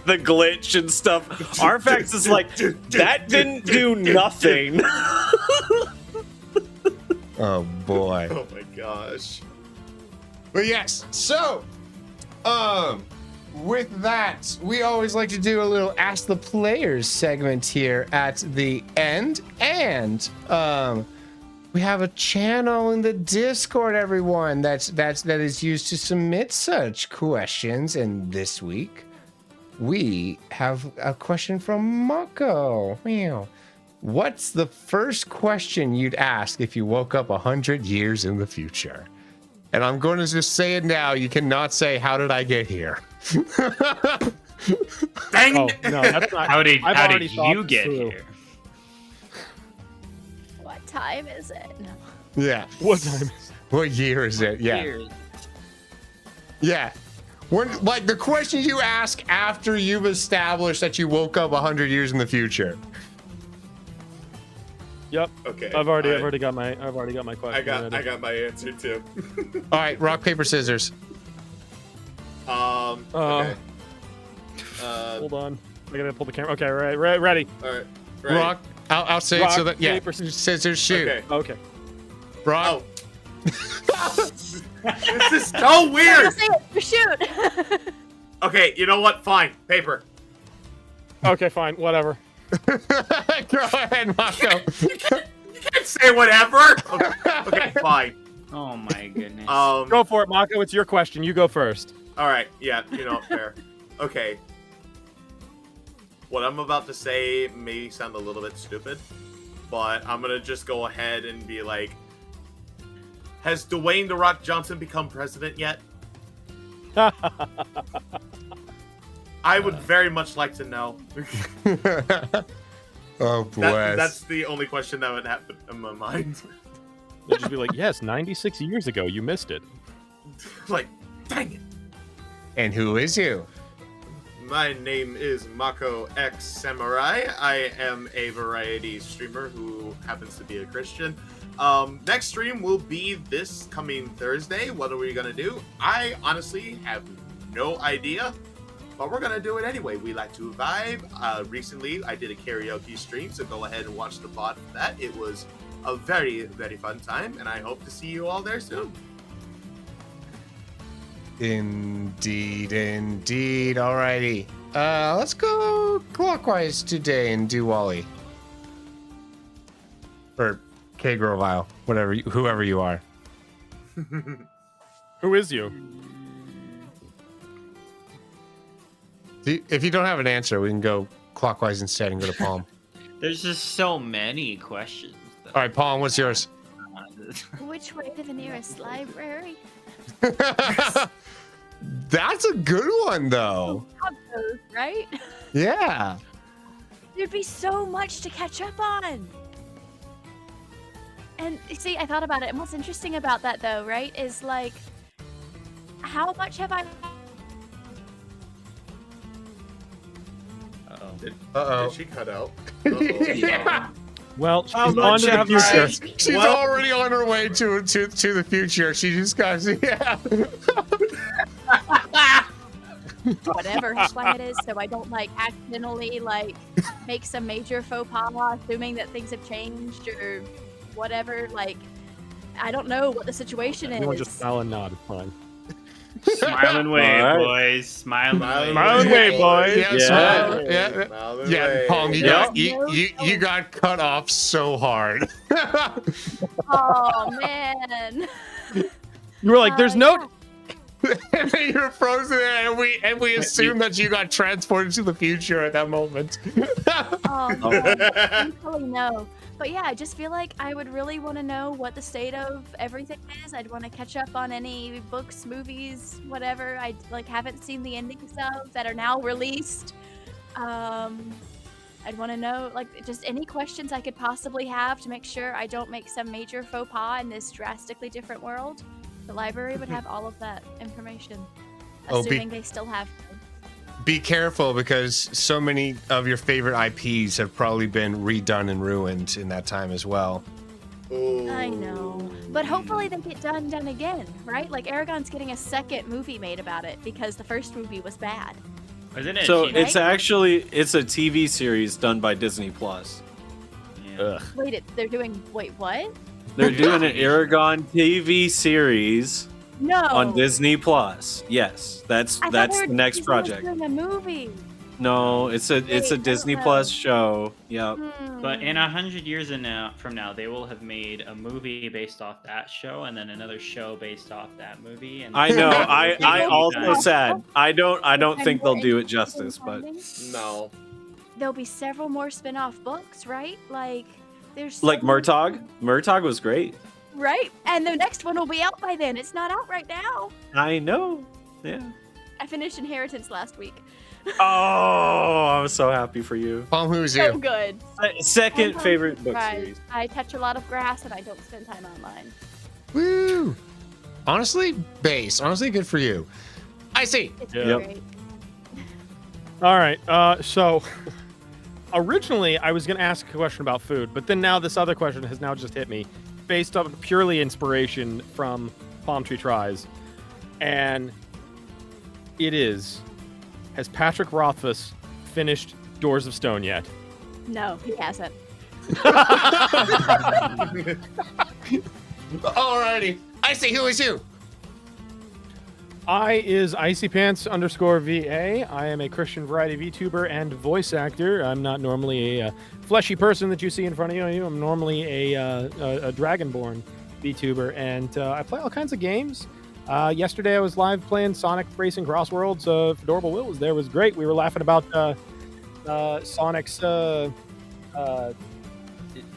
the glitch and stuff. Arfax is like, that didn't do nothing. Oh boy. oh my gosh. But yes, so with that, we always like to do a little Ask the Players segment here at the end. And we have a channel in the Discord, everyone, that is used to submit such questions. And this week, we have a question from Mako. Meow. What's the first question you'd ask if you woke up 100 years in the future? And I'm going to just say it now. You cannot say, how did I get here? Dang Oh it! no, that's not. How did I've how already did thought you this get through. here? What time is it? No. Yeah. What time? What year is it? Yeah. Yeah. When, like the question you ask after you've established that you woke up 100 years in the future. Yep. Okay. I've already got my question. I ready. got my answer too. All right, rock, paper, scissors. Okay. Hold on. I gotta pull the camera. Okay, right, ready. All right. Rock. I'll say Rock, it so that paper, scissors, shoot. Okay. Okay. Rock. Oh. This is so weird. Say it. Shoot. Okay, you know what? Fine. Paper. Okay, fine. Whatever. Go ahead, Mako. You can't say whatever. Okay, fine. Oh my goodness. Go for it, Mako. It's your question. You go first. All right. Yeah. You know, fair. Okay. What I'm about to say may sound a little bit stupid, but I'm gonna just go ahead and be like, has Dwayne "The Rock" Johnson become president yet? I would very much like to know. Oh, boy. That's the only question that would happen in my mind. They'll just be like, yes, 96 years ago, you missed it. Like, dang it. And who is you? My name is Mako X Samurai. I am a variety streamer who happens to be a Christian. Next stream will be this coming Thursday. What are we gonna do? I honestly have no idea, but we're gonna do it anyway. We like to vibe. Recently, I did a karaoke stream, so go ahead and watch the VOD for that. It was a very, very fun time, and I hope to see you all there soon. Indeed. Alrighty. Let's go clockwise today and do Wally. Or K Grovile, whoever you are. Who is you? If you don't have an answer, we can go clockwise instead and go to Palm. There's just so many questions. All right, Palm, what's yours? Which way to the nearest library? That's a good one, though. Have those, right? Yeah. There'd be so much to catch up on. And see, I thought about it, and what's interesting about that, though, right, is like, how much have I? Did she cut out? Yeah. Well, she's How on much to the have I- future. She's already on her way to the future. She just got Whatever why it is, so I don't like accidentally like make some major faux pas, assuming that things have changed or whatever. Like, I don't know what the situation Everyone is. just smile and nod. It's fine. Smiling wave, Alright. boys. Smiling wave. Smiling wave, boys. Yeah, Yeah. smile. Yeah. Smile Yeah, away. Palm, you Yeah. got you got cut off so hard. Oh man. You were like, there's no. And then you're frozen there, and we assume that you got transported to the future at that moment. Oh man. Thankfully, no. But yeah, I just feel like I would really want to know what the state of everything is. I'd want to catch up on any books, movies, whatever I like haven't seen the endings of that are now released. I'd want to know like just any questions I could possibly have to make sure I don't make some major faux pas in this drastically different world. The library would have all of that information, Oh, assuming they still have them. Be careful, because so many of your favorite IPs have probably been redone and ruined in that time as well. Ooh. I know, but hopefully they get done again, right? Like Aragon's getting a second movie made about it because the first movie was bad. Isn't it? So TV? it's actually a TV series done by Disney Plus. Yeah. Ugh. Wait, they're doing. Wait, what? They're doing an Aragon TV series No. on Disney Plus. Yes, that's I thought they the were next Disney was project. Doing a movie. No, it's a Wait, Disney oh. Plus show. Yep. But in 100 years from now, they will have made a movie based off that show, and then another show based off that movie. And I know. I They'll be also done. said I don't I'm think more they'll do it interested in justice, but finding- No. There'll be several more spin-off books, right? Like there's so like many- Murtaugh. Murtaugh was great. right? And the next one will be out by then. It's not out right now. I know. Yeah. I finished Inheritance last week. Oh, I'm so happy for you. Palm, who's So you? good. Second I'm favorite book surprised. series. I touch a lot of grass and I don't spend time online. Woo! Honestly, base. Honestly, good for you. I see. It's Yep. great. All right. So originally I was going to ask a question about food, but then now this other question has now just hit me based on purely inspiration from Palm Tree Tries. And it is, has Patrick Rothfuss finished Doors of Stone yet? No, he hasn't. Alrighty. I say, who is you? I is icypants_VA. I am a Christian variety VTuber and voice actor. I'm not normally a fleshy person that you see in front of you. I'm normally a Dragonborn VTuber, and I play all kinds of games. Yesterday I was live playing Sonic Racing Cross Worlds. Adorable Will was there. It was great. We were laughing about Sonic's the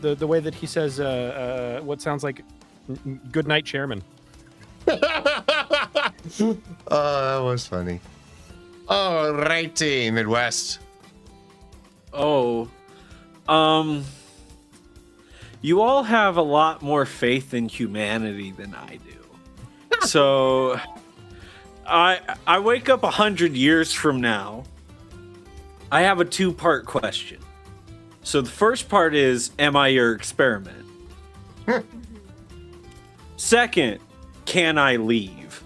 way that he says what sounds like "Good night, Chairman." Oh, that was funny. Alrighty, Midwest. Oh, you all have a lot more faith in humanity than I do. So, I wake up 100 years from now. I have a 2-part question. So the first part is, am I your experiment? Second, can I leave?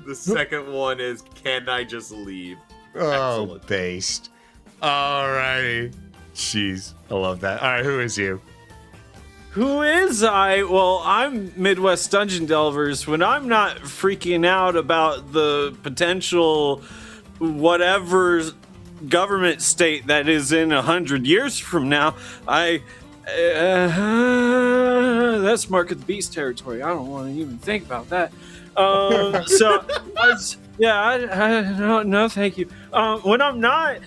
The second one is, can I just leave? Oh, Excellent. based. Alrighty. Jeez, I love that. All right, who is you? Who is I? Well, I'm Midwest Dungeon Delvers. When I'm not freaking out about the potential whatever government state that is in 100 years from now, that's Mark of the Beast territory. I don't want to even think about that. No, thank you. When I'm not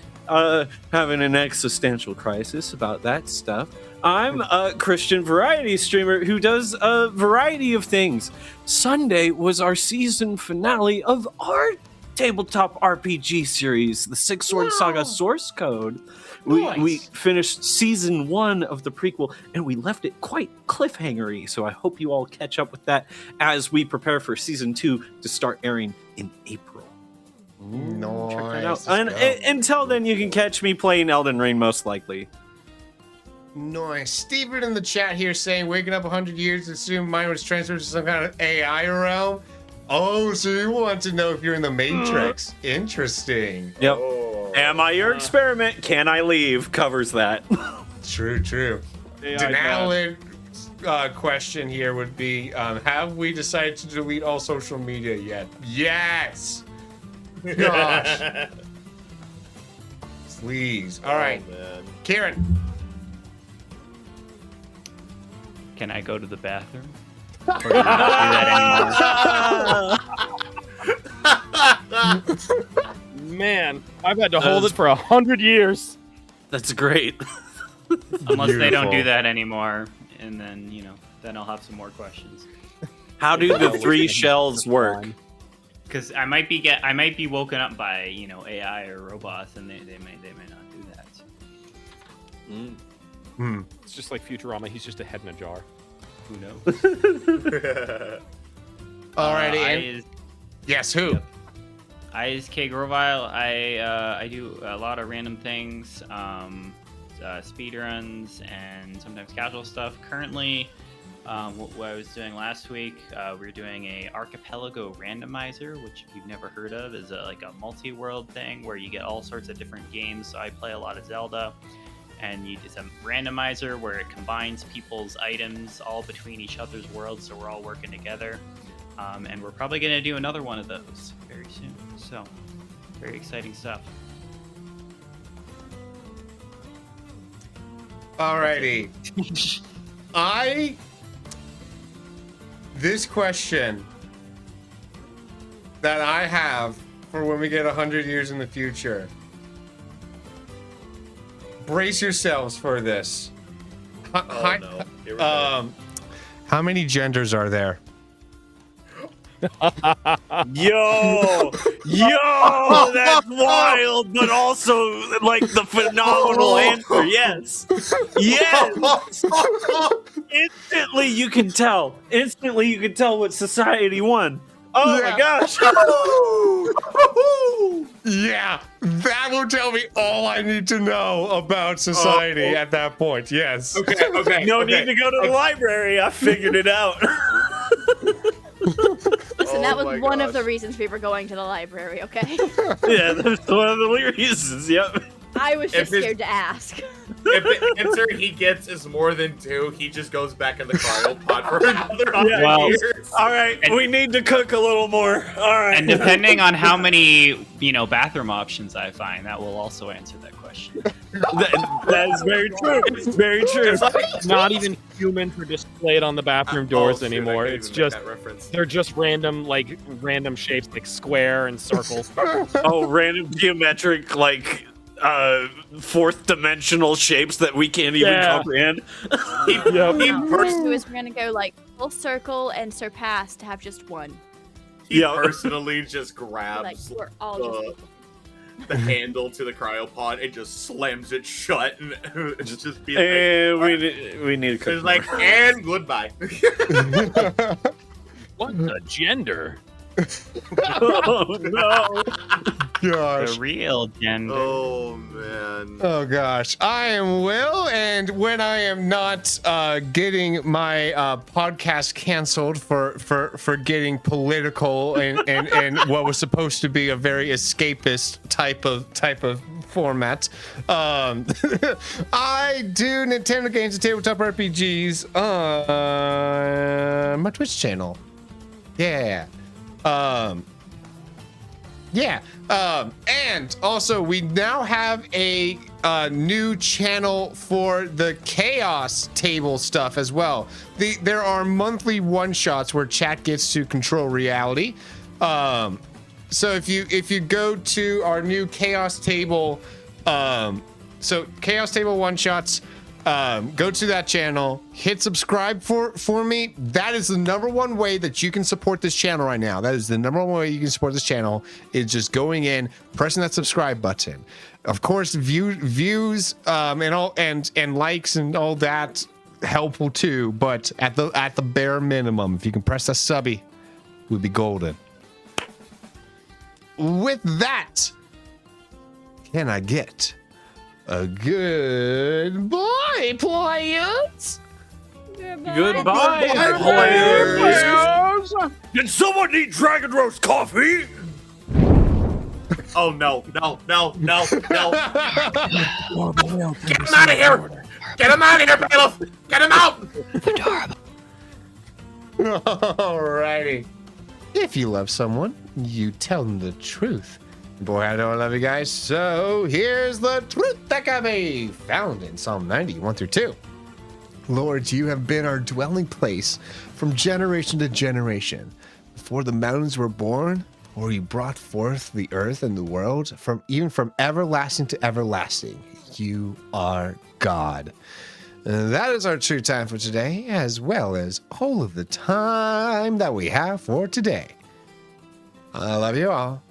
having an existential crisis about that stuff, I'm a Christian variety streamer who does a variety of things. Sunday was our season finale of our tabletop RPG series, the Six Sword Saga Source Code. We finished season 1 of the prequel, and we left it quite cliffhangery. So I hope you all catch up with that as we prepare for season 2 to start airing in April. Nice. Check that out. And until then, you can catch me playing Elden Ring, most likely. Nice. Steven in the chat here saying, waking up 100 years, assume mine was transferred to some kind of AI realm. Oh, so you want to know if you're in the Matrix. Interesting. Yep. Oh. Am I your experiment? Can I leave? Covers that. True. Denali question here would be, have we decided to delete all social media yet? Yes. Gosh. Please. All right. Man. Kieran. Can I go to the bathroom? Or do you not do that anymore? Man, I've had to hold it for 100 years. That's great. Unless they don't do Beautiful. that anymore, and then then I'll have some more questions. How do the 3 shells work? Because I might be woken up by AI or robots, and they may not do that. It's just like Futurama. He's just a head in a jar. Who knows? Alrighty. Yes, who? Yep. I is K Grovile. I do a lot of random things, speed runs, and sometimes casual stuff. Currently, what I was doing last week, we were doing a archipelago randomizer, which if you've never heard of, is like a multi-world thing where you get all sorts of different games. So I play a lot of Zelda, and it's a randomizer where it combines people's items all between each other's worlds, so we're all working together. And we're probably going to do another one of those very soon. So, very exciting stuff. Alrighty. This question that I have for when we get 100 years in the future. Brace yourselves for this. Oh, no. Here we go. How many genders are there? Yo, that's wild, but also like the phenomenal answer. Yes. Instantly you can tell what society won. Oh Yeah. my gosh. Yeah, that will tell me all I need to know about society at that point. Yes. Okay. No need to go to the library. I figured it out. And that Oh my was one of the gosh. reasons we were going to the library, okay? Yeah, that's one of the reasons. Yep. I was just If it's- scared to ask. If the answer he gets is more than 2, he just goes back in the cryopod for another 100 Well, years. All right, we need to cook a little more. All right. And depending on how many, bathroom options I find, that will also answer that question. that is very true. It's very true. It's like, Not even humans are displayed on the bathroom doors oh, shoot, I anymore. can't It's even make just that reference. they're just random shapes like square and circle. Oh, random geometric, like, fourth dimensional shapes that we can't even Yeah. comprehend. He, Yep. he, What pers- we're gonna do is we're gonna go like full circle and surpass to have just one. he Yeah. personally just Like grabs we're all just. the handle to the cryopod and just slams it shut and it's just being And like, we need to cook it's like, more. and goodbye. What the gender? Oh, no. Gosh. The real gender. Oh man. Oh gosh, I am Will, and when I am not getting my podcast canceled for getting political and what was supposed to be a very escapist type of format, I do Nintendo games and tabletop RPGs on my Twitch channel. Yeah. And also we now have a new channel for the chaos table stuff as well. There are monthly one-shots where chat gets to control reality. So if you go to our new chaos table, so chaos table one-shots, go to that channel, hit subscribe for me. That is the number one way that you can support this channel right now. That is the number one way you can support this channel, is just going in, pressing that subscribe button. Of course, views and likes and all that helpful too, but at the bare minimum, if you can press that subby, we'd be golden. With that, can I get a goodbye, players? Goodbye, players. Did someone need Dragon Roast coffee? Oh no. Get him out of here! Get him out of here, bailiff! Get him out! Alrighty. If you love someone, you tell them the truth. Boy, I know I love you guys. So here's the truth that can be found in Psalm 90, 1-2. Lord, you have been our dwelling place from generation to generation. Before the mountains were born, or you brought forth the earth and the world, even from everlasting to everlasting, you are God. And that is our true time for today, as well as all of the time that we have for today. I love you all.